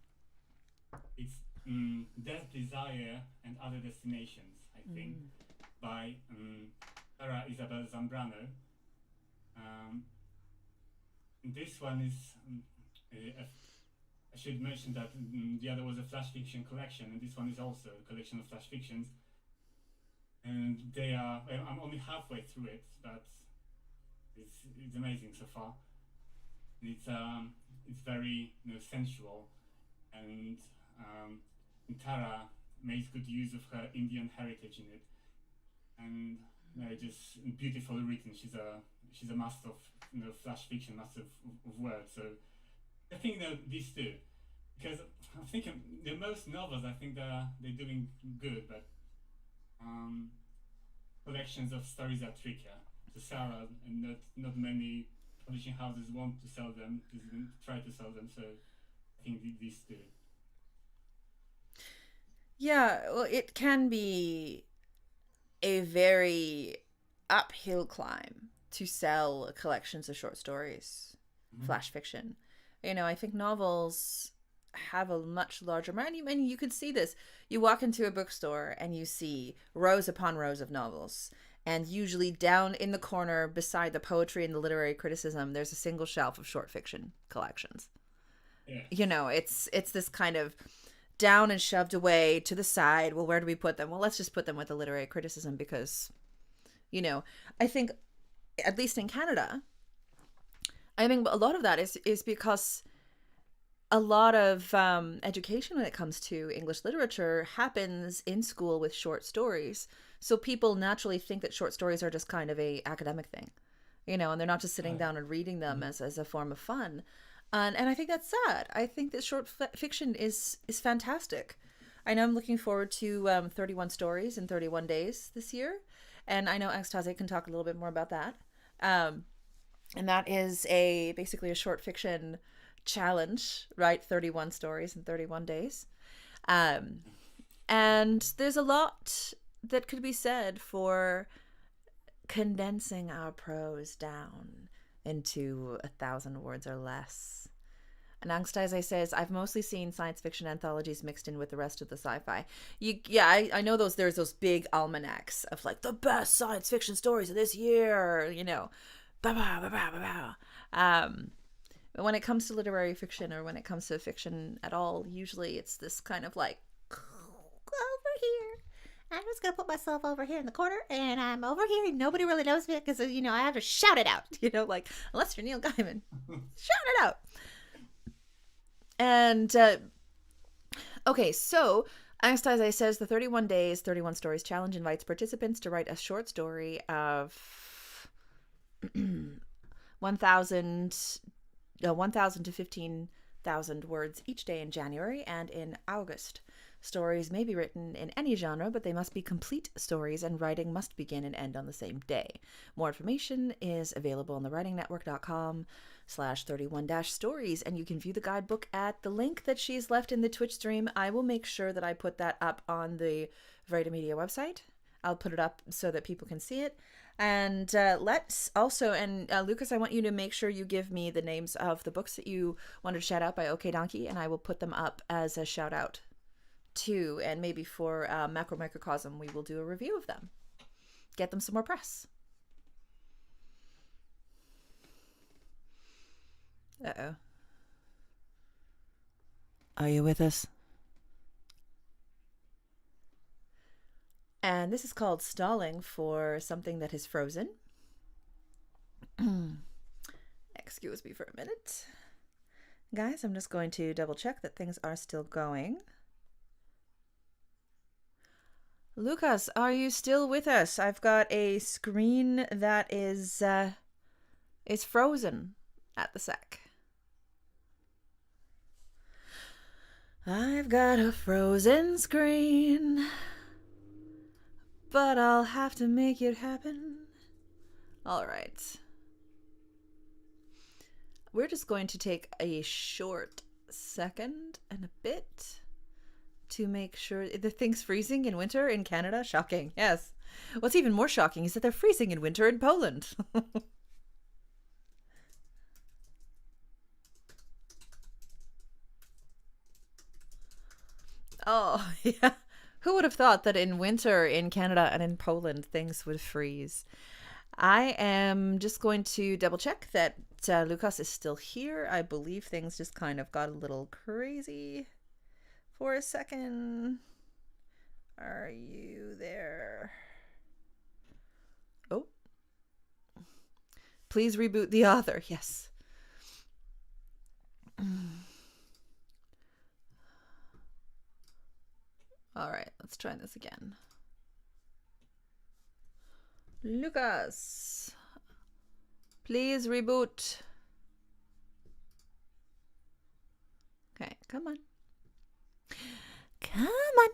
Speaker 2: It's Death, Desire, and Other Destinations, I think, by Sarah Isabel Zambrano. This one is, I should mention that the other was a flash fiction collection, and this one is also a collection of flash fictions. And they are, I'm only halfway through it, but it's amazing so far. It's very sensual, and Tara makes good use of her Indian heritage in it, and just beautifully written. She's a master of flash fiction, master of words. So I think these two, because I'm thinking the most novels, I think they're doing good, but collections of stories are trickier to sell, and not many publishing houses want to sell them, to try to sell them. So I think these two.
Speaker 1: Yeah, well, it can be a very uphill climb to sell collections of short stories, flash fiction. I think novels have a much larger market, and you could see this. You walk into a bookstore and you see rows upon rows of novels, and usually down in the corner beside the poetry and the literary criticism, there's a single shelf of short fiction collections.
Speaker 2: Yeah.
Speaker 1: It's this kind of down and shoved away to the side. Well, where do we put them? Well, let's just put them with the literary criticism because, I think, at least in Canada, I think a lot of that is because a lot of education when it comes to English literature happens in school with short stories. So people naturally think that short stories are just kind of a academic thing, and they're not just sitting down and reading them as a form of fun. And I think that's sad. I think that short fiction is fantastic. I know I'm looking forward to 31 stories in 31 days this year. And I know Ekstaze can talk a little bit more about that. And that is basically a short fiction challenge, right? 31 stories in 31 days. And there's a lot that could be said for condensing our prose down into 1,000 words or less. And Angstaise says, I've mostly seen science fiction anthologies mixed in with the rest of the sci-fi. I know there's those big almanacs of like the best science fiction stories of this year, But when it comes to literary fiction, or when it comes to fiction at all, usually it's this kind of like, over here. I'm just going to put myself over here in the corner, and I'm over here, and nobody really knows me because, I have to shout it out, like, unless you're Neil Gaiman, shout it out. And, okay, so Anastasia says the 31 Days, 31 Stories Challenge invites participants to write a short story of 1,000 to 15,000 words each day in January and in August. Stories may be written in any genre, but they must be complete stories, and writing must begin and end on the same day. More information is available on thewritingnetwork.com/31-stories, and you can view the guidebook at the link that she's left in the Twitch stream. I will make sure that I put that up on the Vraeyda Media website. I'll put it up so that people can see it. And let's also, and Lucas, I want you to make sure you give me the names of the books that you wanted to shout out by OK Donkey, and I will put them up as a shout out too. And maybe for Macro Microcosm, we will do a review of them. Get them some more press. Uh-oh. Are you with us? And this is called Stalling for Something That Is Frozen. Excuse me for a minute. Guys, I'm just going to double check that things are still going. Lucas, are you still with us? I've got a screen that is frozen at the sec. I've got a frozen screen, but I'll have to make it happen. All right. We're just going to take a short second and a bit to make sure the thing's freezing in winter in Canada. Shocking. Yes. What's even more shocking is that they're freezing in winter in Poland. Oh, yeah. Who would have thought that in winter in Canada and in Poland things would freeze? I am just going to double check that Łukasz is still here. I believe things just kind of got a little crazy for a second. Are you there? Oh. Please reboot the author. Yes. All right, let's try this again. Łukasz, please reboot. Okay, come on. Come on.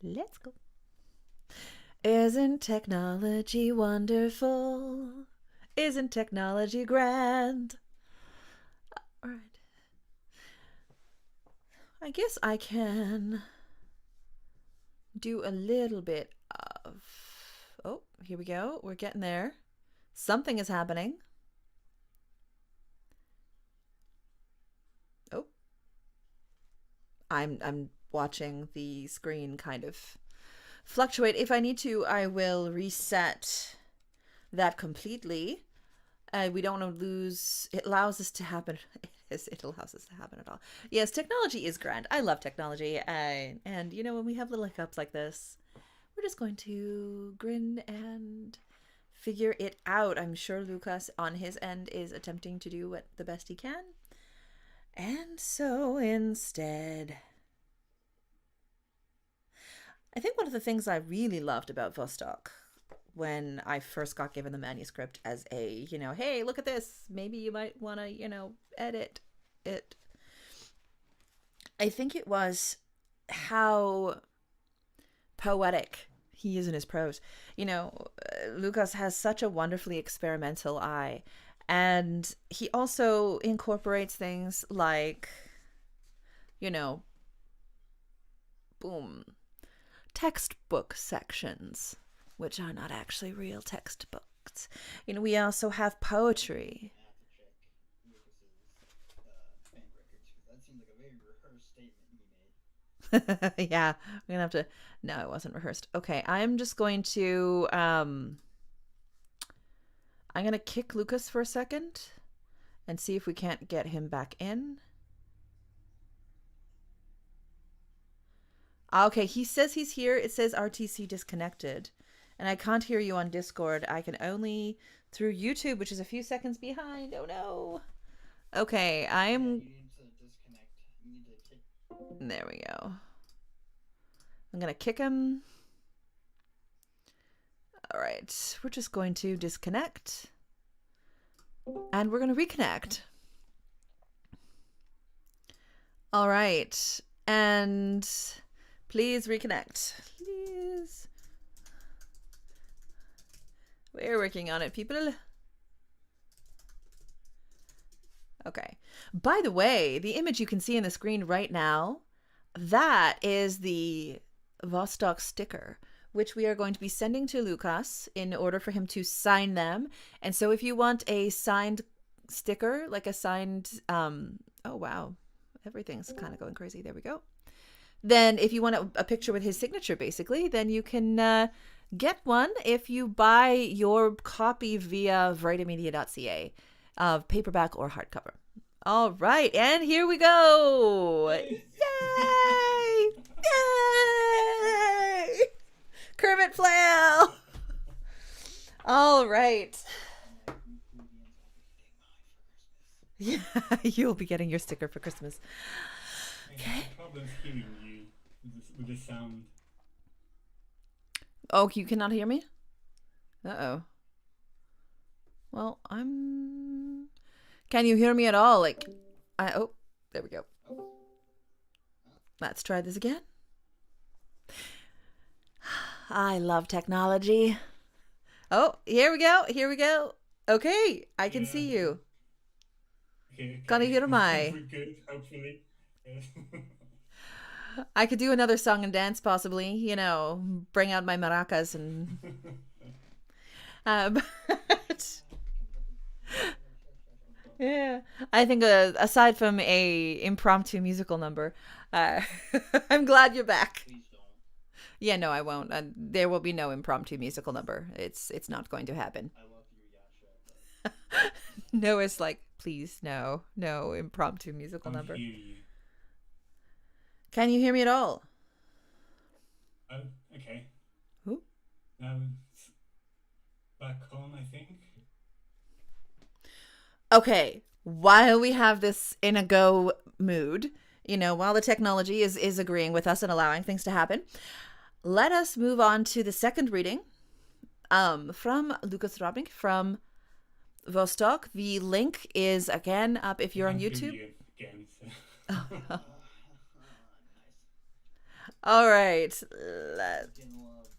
Speaker 1: Let's go. Isn't technology wonderful? Isn't technology grand? All right. I guess I can do a little bit of... Oh, here we go. We're getting there. Something is happening. Oh. I'm watching the screen kind of fluctuate. If I need to, I will reset that completely. We don't want to lose... It allows us to happen... It allows us to happen at all. Yes, technology is grand. I love technology. And, you know, when we have little hiccups like this, we're just going to grin and figure it out. I'm sure Łukasz on his end is attempting to do what the best he can. And so instead... I think one of the things I really loved about Vostok when I first got given the manuscript as a, you know, hey, look at this. Maybe you might want to, you know, edit it. I think it was how poetic he is in his prose. You know, Łukasz has such a wonderfully experimental eye. And he also incorporates things like, you know, boom, textbook sections, which are not actually real textbooks. You know, we also have poetry. Yeah, I'm gonna have to... No, it wasn't rehearsed. Okay, I'm just going to... I'm gonna kick Łukasz for a second and see if we can't get him back in. Okay, he says he's here. It says RTC disconnected. And I can't hear you on Discord. I can only through YouTube, which is a few seconds behind. Oh no. Okay, I'm...
Speaker 3: You need to disconnect. You need to kick.
Speaker 1: There we go. I'm gonna kick him. All right, we're just going to disconnect. And we're gonna reconnect. All right, and please reconnect. Please. We're working on it, people. Okay. By the way, the image you can see on the screen right now, that is the Vostok sticker, which we are going to be sending to Łukasz in order for him to sign them. And so if you want a signed sticker, like a signed, oh wow, everything's kind of going crazy. There we go. Then if you want a picture with his signature, basically, then you can get one if you buy your copy via vraydamedia.ca of paperback or hardcover. All right, and here we go. Yay! Yay! Kermit Flail. All right. Yeah, you'll be getting your sticker for Christmas.
Speaker 2: I have problems hearing you with the sound.
Speaker 1: Oh, you cannot hear me? Uh-oh. Well, I'm... Can you hear me at all? Like, oh, there we go. Let's try this again. I love technology. Oh, here we go. Here we go. Okay, I can see you.
Speaker 2: Okay.
Speaker 1: Gotta hear my...
Speaker 2: We're good, hopefully.
Speaker 1: I could do another song and dance, possibly. You know, bring out my maracas and... but... Yeah, I think aside from a impromptu musical number, uh, I'm glad you're back.
Speaker 3: Please don't.
Speaker 1: Yeah, no, I won't. There will be no impromptu musical number. It's not going to happen.
Speaker 3: I love you, Yasha, but
Speaker 1: Noah's like, please, no, no impromptu musical
Speaker 2: Can't
Speaker 1: number.
Speaker 2: hear you.
Speaker 1: Can you hear me at all?
Speaker 2: Oh, okay.
Speaker 1: Who?
Speaker 2: Now it's back on, I think.
Speaker 1: Okay, while we have this in a go mood, while the technology is agreeing with us and allowing things to happen, let us move on to the second reading from Łukasz Drobnik from Vostok. The link is again up if you're on
Speaker 2: Can't hear
Speaker 1: YouTube.
Speaker 2: you again, so.
Speaker 3: nice.
Speaker 1: All right,
Speaker 3: Fucking love technology.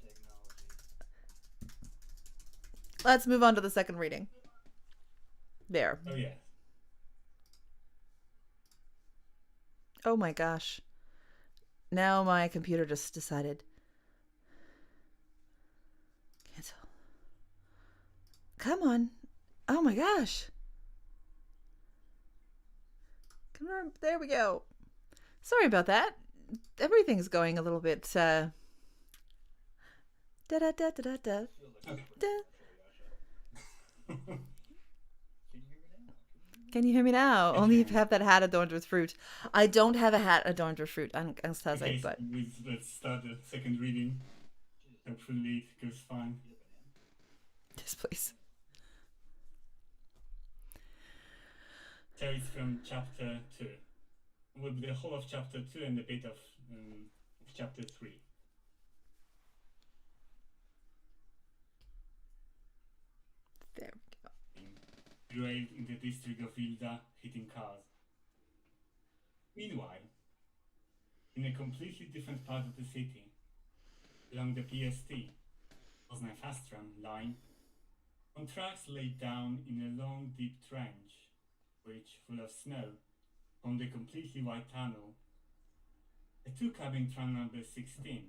Speaker 1: let's move on to the second reading. There.
Speaker 2: Oh yeah.
Speaker 1: Oh my gosh. Now my computer just decided. Cancel. Come on. Oh my gosh. Come on. There we go. Sorry about that. Everything's going a little bit da da da da da da. Da. Can you hear me now? Only if you have that hat adorned with fruit. I don't have a hat adorned with fruit.
Speaker 2: Okay,
Speaker 1: But
Speaker 2: let's start the second reading. Hopefully it goes fine.
Speaker 1: yes, please.
Speaker 2: So it's from chapter 2. It will be the whole of chapter 2 and a bit of chapter 3.
Speaker 1: There we go.
Speaker 2: Derailed in the district of Vraeyda, hitting cars. Meanwhile, in a completely different part of the city, along the PST, Poznań Fast Tram line, on tracks laid down in a long, deep trench, which, full of snow, formed a completely white tunnel, a two-cabin tram number 16.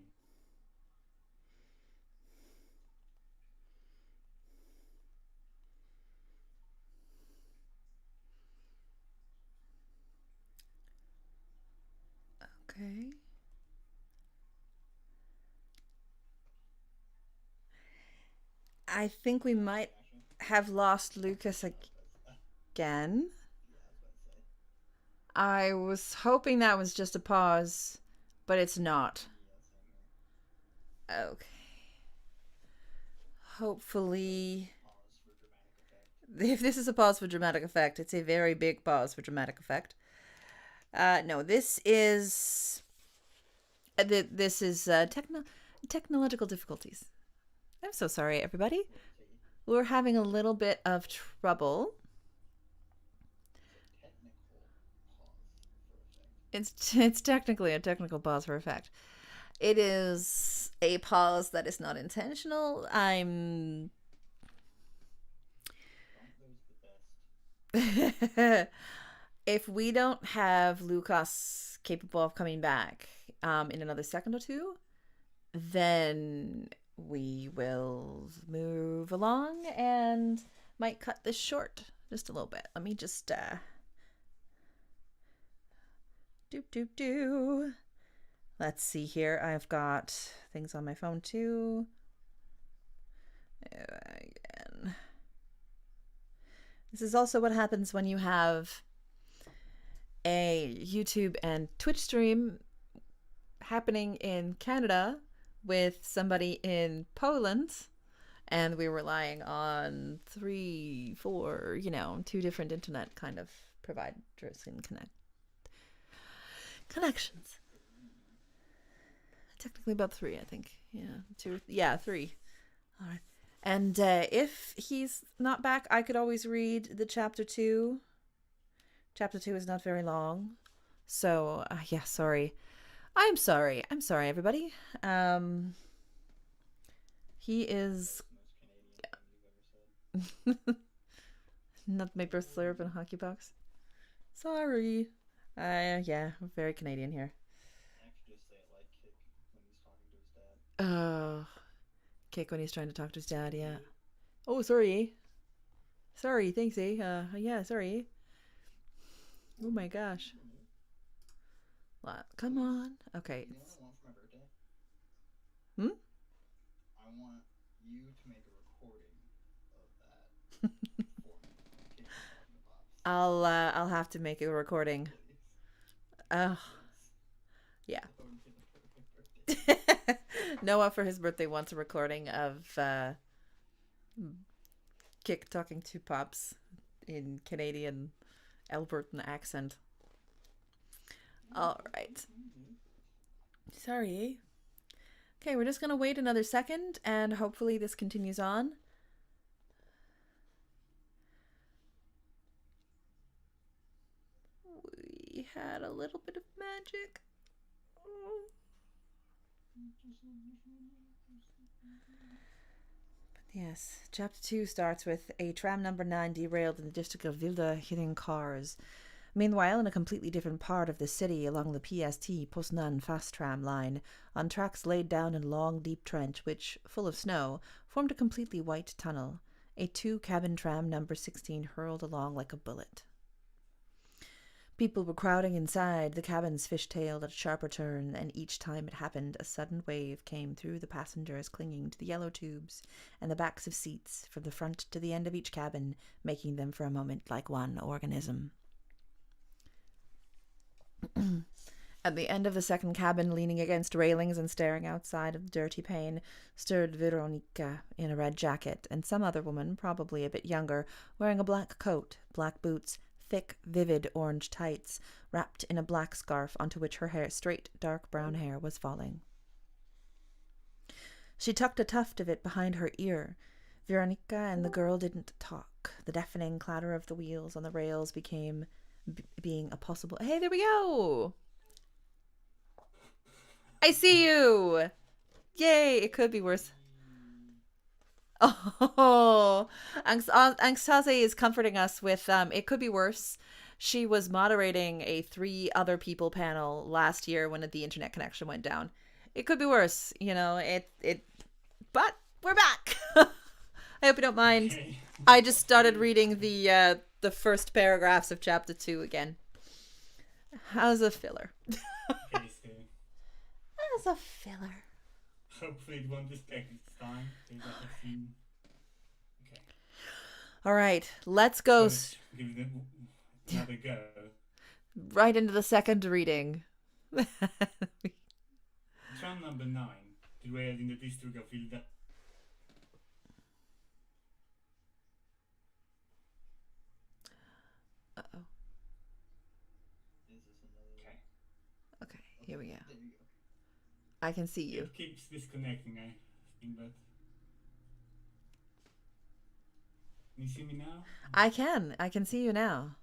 Speaker 1: Okay. I think we might have lost Lucas again. I was hoping that was just a pause, but it's not. Okay. Hopefully, if this is a pause for dramatic effect, it's a very big pause for dramatic effect. No, this is technological difficulties. I'm so sorry, everybody. We're having a little bit of trouble. It's technically a technical pause for effect. It is a pause that is not intentional. If we don't have Łukasz capable of coming back in another second or two, then we will move along and might cut this short just a little bit. Let me just do. Let's see here. I've got things on my phone too. Again. This is also what happens when you have a YouTube and Twitch stream happening in Canada with somebody in Poland, and we're relying on 3, 4, 2 different internet kind of providers and connections. Technically about 3, I think. Yeah, 2. Yeah, 3. All right. And if he's not back, I could always read the chapter 2. Chapter 2 is not very long. So, yeah, sorry. I'm sorry, everybody. He is... Nutmeg syrup and hockey pucks. Sorry. Yeah, I'm very Canadian here. Kick when he's trying to talk to his dad, yeah. Oh, sorry. Sorry, thanks, eh? Yeah, sorry. Oh my gosh. Come on. Okay.
Speaker 3: You know what I want for my birthday?
Speaker 1: Hmm?
Speaker 3: I want you to make a recording of that for me. Kick talking to pops.
Speaker 1: I'll have to make a recording.
Speaker 3: Please.
Speaker 1: Oh,
Speaker 3: Please.
Speaker 1: yeah.
Speaker 3: That would be the perfect birthday.
Speaker 1: Noah for his birthday wants a recording of Kick talking to Pops in Canadian Albertan accent. All right. Sorry. Okay, we're just going to wait another second and hopefully this continues on. We had a little bit of magic. Oh. Yes, chapter 2 starts with a tram number 9 derailed in the district of Wilda hitting cars. Meanwhile, in a completely different part of the city along the PST Poznań fast tram line, on tracks laid down in a long, deep trench which, full of snow, formed a completely white tunnel, a 2-cabin tram number 16 hurled along like a bullet. People were crowding inside, the cabins fishtailed at a sharper turn, and each time it happened, a sudden wave came through the passengers clinging to the yellow tubes and the backs of seats from the front to the end of each cabin, making them for a moment like one organism. At the end of the second cabin, leaning against railings and staring outside of the dirty pane, stood Veronika in a red jacket, and some other woman, probably a bit younger, wearing a black coat, black boots, thick, vivid orange tights, wrapped in a black scarf onto which her straight, dark brown hair was falling. She tucked a tuft of it behind her ear. Veronika and the girl didn't talk. The deafening clatter of the wheels on the rails became being a possible... Hey, there we go! I see you! Yay, it could be worse. Oh, Angstase is comforting us with it could be worse. She was moderating a 3 other people panel last year when the internet connection went down. It could be worse, you know, but we're back. I hope you don't mind.
Speaker 2: Okay.
Speaker 1: I just started reading the first paragraphs of chapter 2 again. How's a filler?
Speaker 2: Okay, so
Speaker 1: How's a filler?
Speaker 2: hopefully it won't distract this time. Because I have seen... Okay.
Speaker 1: All right, let's go
Speaker 2: Let's give it another go.
Speaker 1: right into the second reading.
Speaker 2: Tram number 9 derailed in the district of Wilda.
Speaker 1: Uh-oh.
Speaker 3: Is this another?
Speaker 2: Okay.
Speaker 1: Okay, here we go.
Speaker 3: There you go.
Speaker 1: I can see you.
Speaker 2: It keeps disconnecting, I think, but... Can you see me now?
Speaker 1: I can see you now.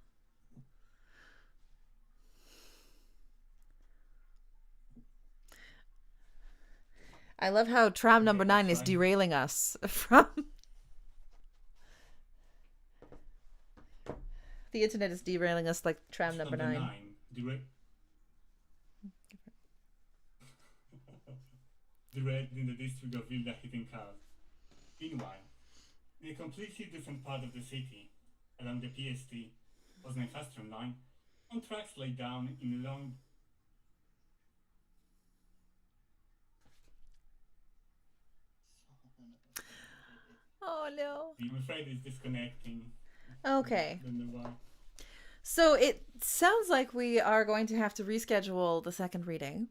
Speaker 1: I love how tram number 9 is
Speaker 2: fine.
Speaker 1: derailing us from... The internet is derailing us like tram number 9.
Speaker 2: Derailed in the district of Wilda hitting cars. Meanwhile, in a completely different part of the city, along the PST Poznań fast tram line, on tracks laid down in a long...
Speaker 1: Oh no.
Speaker 2: I'm afraid it's disconnecting.
Speaker 1: Okay.
Speaker 2: I don't know why.
Speaker 1: So it sounds like we are going to have to reschedule the second reading.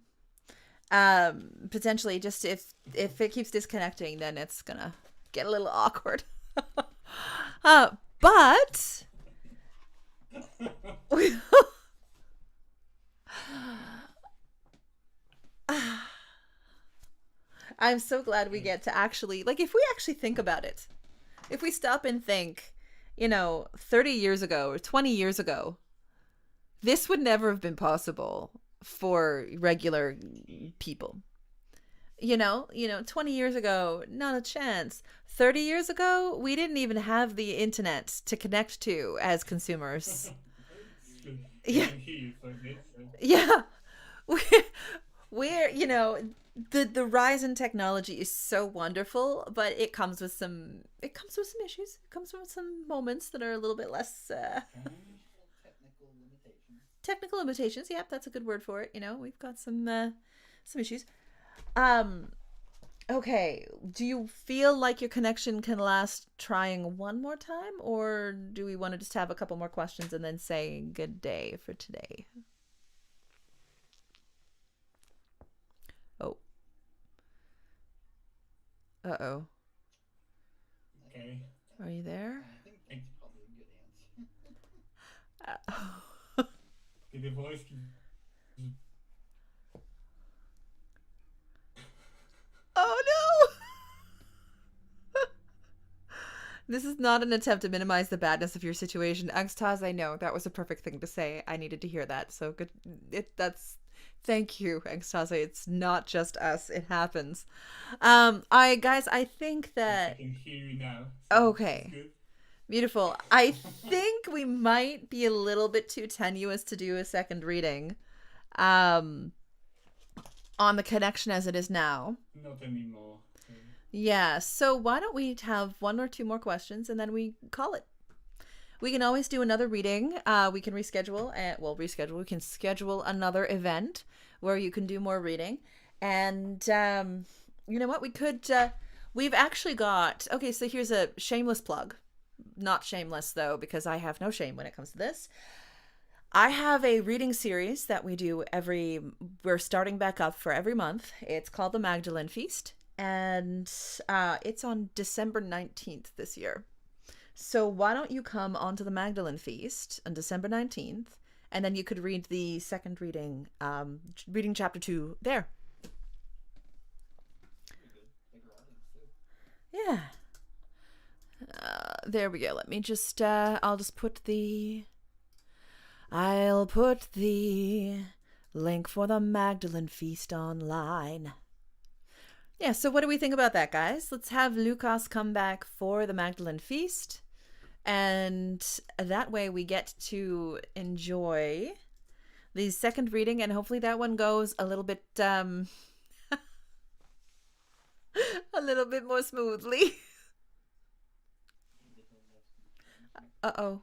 Speaker 1: Potentially, just if it keeps disconnecting, then it's gonna get a little awkward. But I'm so glad we get to actually, like, if we actually think about it, if we stop and think, 30 years ago or 20 years ago, this would never have been possible for regular people. 20 years ago, not a chance. 30 years ago, we didn't even have the internet to connect to as consumers. Yeah. Yeah. We're the rise in technology is so wonderful, but it comes with some issues. It comes with some moments that are a little bit less
Speaker 3: Technical limitations.
Speaker 1: technical limitations. Yep, that's a good word for it. You know, we've got some issues. Okay, do you feel like your connection can last trying one more time, or do we want to just have a couple more questions and then say good day for today? Oh. Uh-oh.
Speaker 2: Okay.
Speaker 1: Are you there?
Speaker 3: I think that's probably a good answer.
Speaker 2: The voice keeps...
Speaker 1: Oh no! This is not an attempt to minimize the badness of your situation. Angstaz, I know that was a perfect thing to say. I needed to hear that. So good. Thank you, Angstaz. It's not just us. It happens. I think that.
Speaker 2: I can hear you now.
Speaker 1: Okay.
Speaker 2: Good.
Speaker 1: Beautiful. I think we might be a little bit too tenuous to do a second reading. On the connection as it is now.
Speaker 2: Not anymore.
Speaker 1: Yeah, so why don't we have one or two more questions and then we call it. We can always do another reading. We can reschedule. We can schedule another event where you can do more reading. And you know what? We've actually got... Okay, so here's a shameless plug. Not shameless, though, because I have no shame when it comes to this. I have a reading series that we do we're starting back up for every month. It's called the Magdalene Feast, and it's on December 19th this year. So why don't you come onto the Magdalene Feast on December 19th, and then you could read the second reading, reading chapter 2 there. Yeah. There we go. Let me just, I'll put the link for the Magdalene Feast online. Yeah, so what do we think about that, guys? Let's have Łukasz come back for the Magdalene Feast. And that way we get to enjoy the second reading, and hopefully that one goes a little bit, a little bit more smoothly. Uh-oh.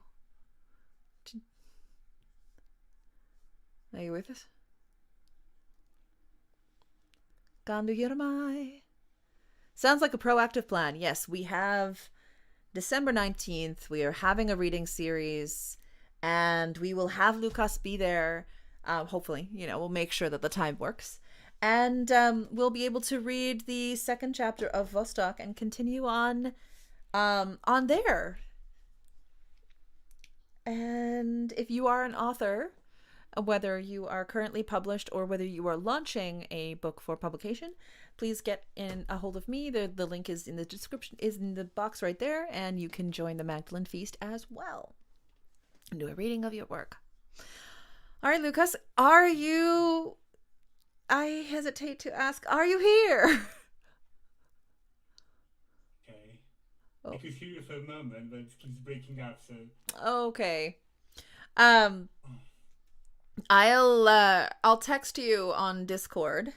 Speaker 1: Are you with us? Kan du hear my? Sounds like a proactive plan. Yes, we have December 19th. We are having a reading series, and we will have Łukasz be there. Hopefully, we'll make sure that the time works. And we'll be able to read the second chapter of Vostok and continue on there. And if you are an author, whether you are currently published or whether you are launching a book for publication, please get in a hold of me. The link is in the description, is in the box right there, and you can join the Magdalene Feast as well and do a reading of your work. All right, Łukasz, I hesitate to ask, are you here?
Speaker 2: I could hear you for a moment, but it keeps breaking up, so...
Speaker 1: Okay. I'll text you on Discord.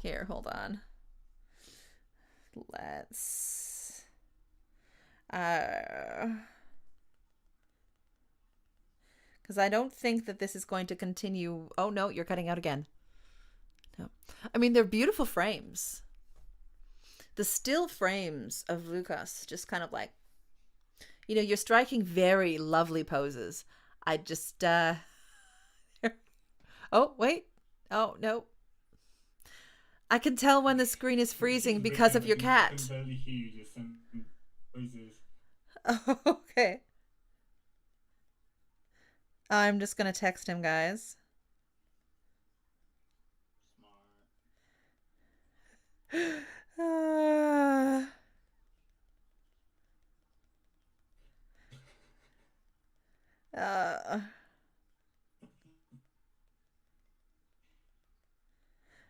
Speaker 1: Here, hold on. Let's... Because I don't think that this is going to continue... Oh, no, you're cutting out again. No. I mean, they're beautiful frames. The still frames of Łukasz, just kind of like, you're striking very lovely poses. I just, oh, wait. Oh, no. I can tell when the screen is freezing because of your cat.
Speaker 2: I can barely hear you, just some noises.
Speaker 1: Oh, okay. I'm just going to text him, guys.
Speaker 3: Smart.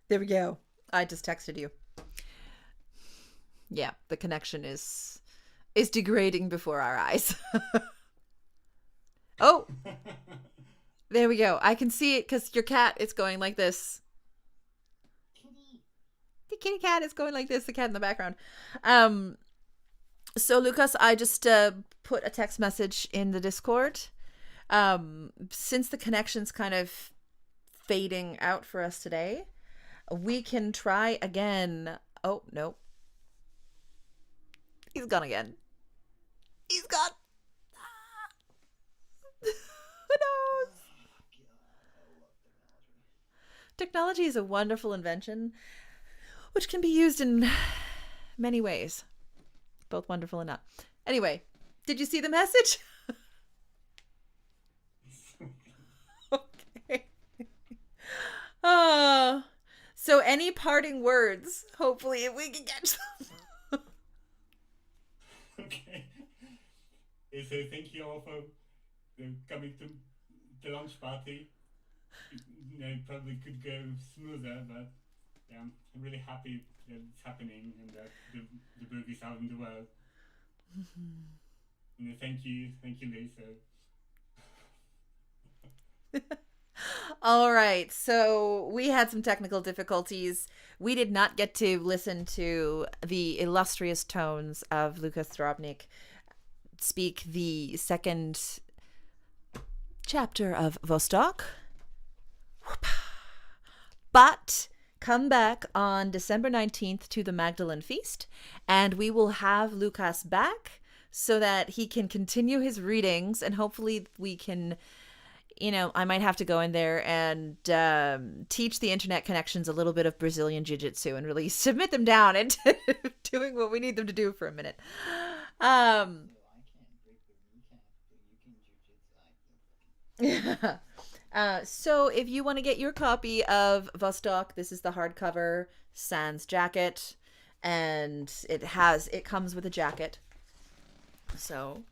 Speaker 1: There we go. I just texted you. Yeah, the connection is degrading before our eyes. Oh, there we go. I can see it because your cat is going like this. The kitty cat is going like this, the cat in the background. So Łukasz, I just put a text message in the Discord. Since the connection's kind of fading out for us today, we can try again. Oh, no. He's gone again. He's gone. Who knows? Technology is a wonderful invention which can be used in many ways, both wonderful and not. Anyway, did you see the message? Okay. So any parting words, hopefully, if we can catch them.
Speaker 2: Okay. So thank you all for coming to the launch party. It probably could go smoother, but yeah, I'm really happy that it's happening and that the book is out in the world. Thank you, Lisa.
Speaker 1: All right, so we had some technical difficulties. We did not get to listen to the illustrious tones of Łukasz Drobnik speak the second chapter of Vostok. But come back on December 19th to the Magdalene Feast, and we will have Łukasz back so that he can continue his readings, and hopefully we can, I might have to go in there and teach the internet connections a little bit of Brazilian Jiu-Jitsu and really submit them down into doing what we need them to do for a minute. So if you want to get your copy of Vostok, this is the hardcover sans jacket, and it comes with a jacket. So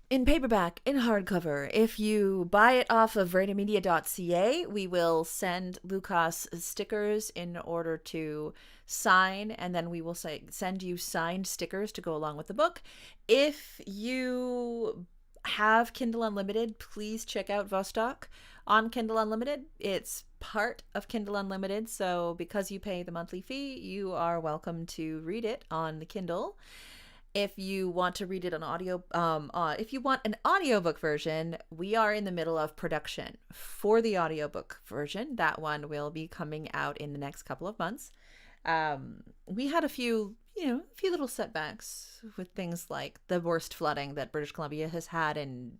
Speaker 1: in paperback, in hardcover, if you buy it off of VraeydaMedia.ca, we will send Łukasz stickers in order to sign, and then we will send you signed stickers to go along with the book. If you have Kindle Unlimited, please check out Vostok on Kindle Unlimited. It's part of Kindle Unlimited, so because you pay the monthly fee, you are welcome to read it on the Kindle. If you want to read it on audio, if you want an audiobook version, we are in the middle of production for the audiobook version. That one will be coming out in the next couple of months. We had a few little setbacks with things like the worst flooding that British Columbia has had in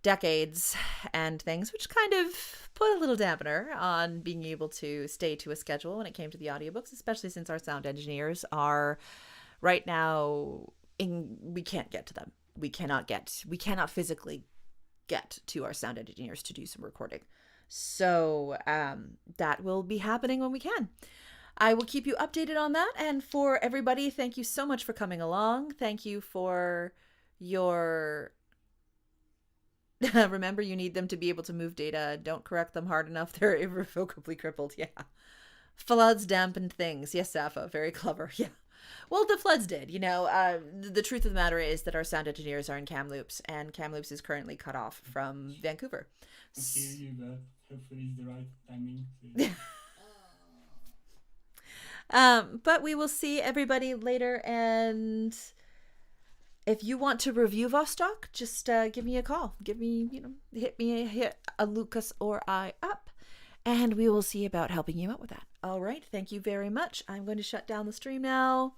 Speaker 1: decades and things, which kind of put a little dampener on being able to stay to a schedule when it came to the audiobooks, especially since our sound engineers are right now we can't get to them. We cannot physically get to our sound engineers to do some recording. So that will be happening when we can. I will keep you updated on that. And for everybody, thank you so much for coming along. Thank you for your... Remember, you need them to be able to move data. Don't correct them hard enough. They're irrevocably crippled. Yeah. Floods dampened things. Yes, Sappho. Very clever. Yeah. Well, the floods did. The truth of the matter is that our sound engineers are in Kamloops, and Kamloops is currently cut off from Vancouver.
Speaker 2: I hear you, but hopefully it's the right timing.
Speaker 1: But we will see everybody later, and if you want to review Vostok, just give me a call. Hit a Łukasz or I up, and we will see about helping you out with that. All right. Thank you very much. I'm going to shut down the stream now.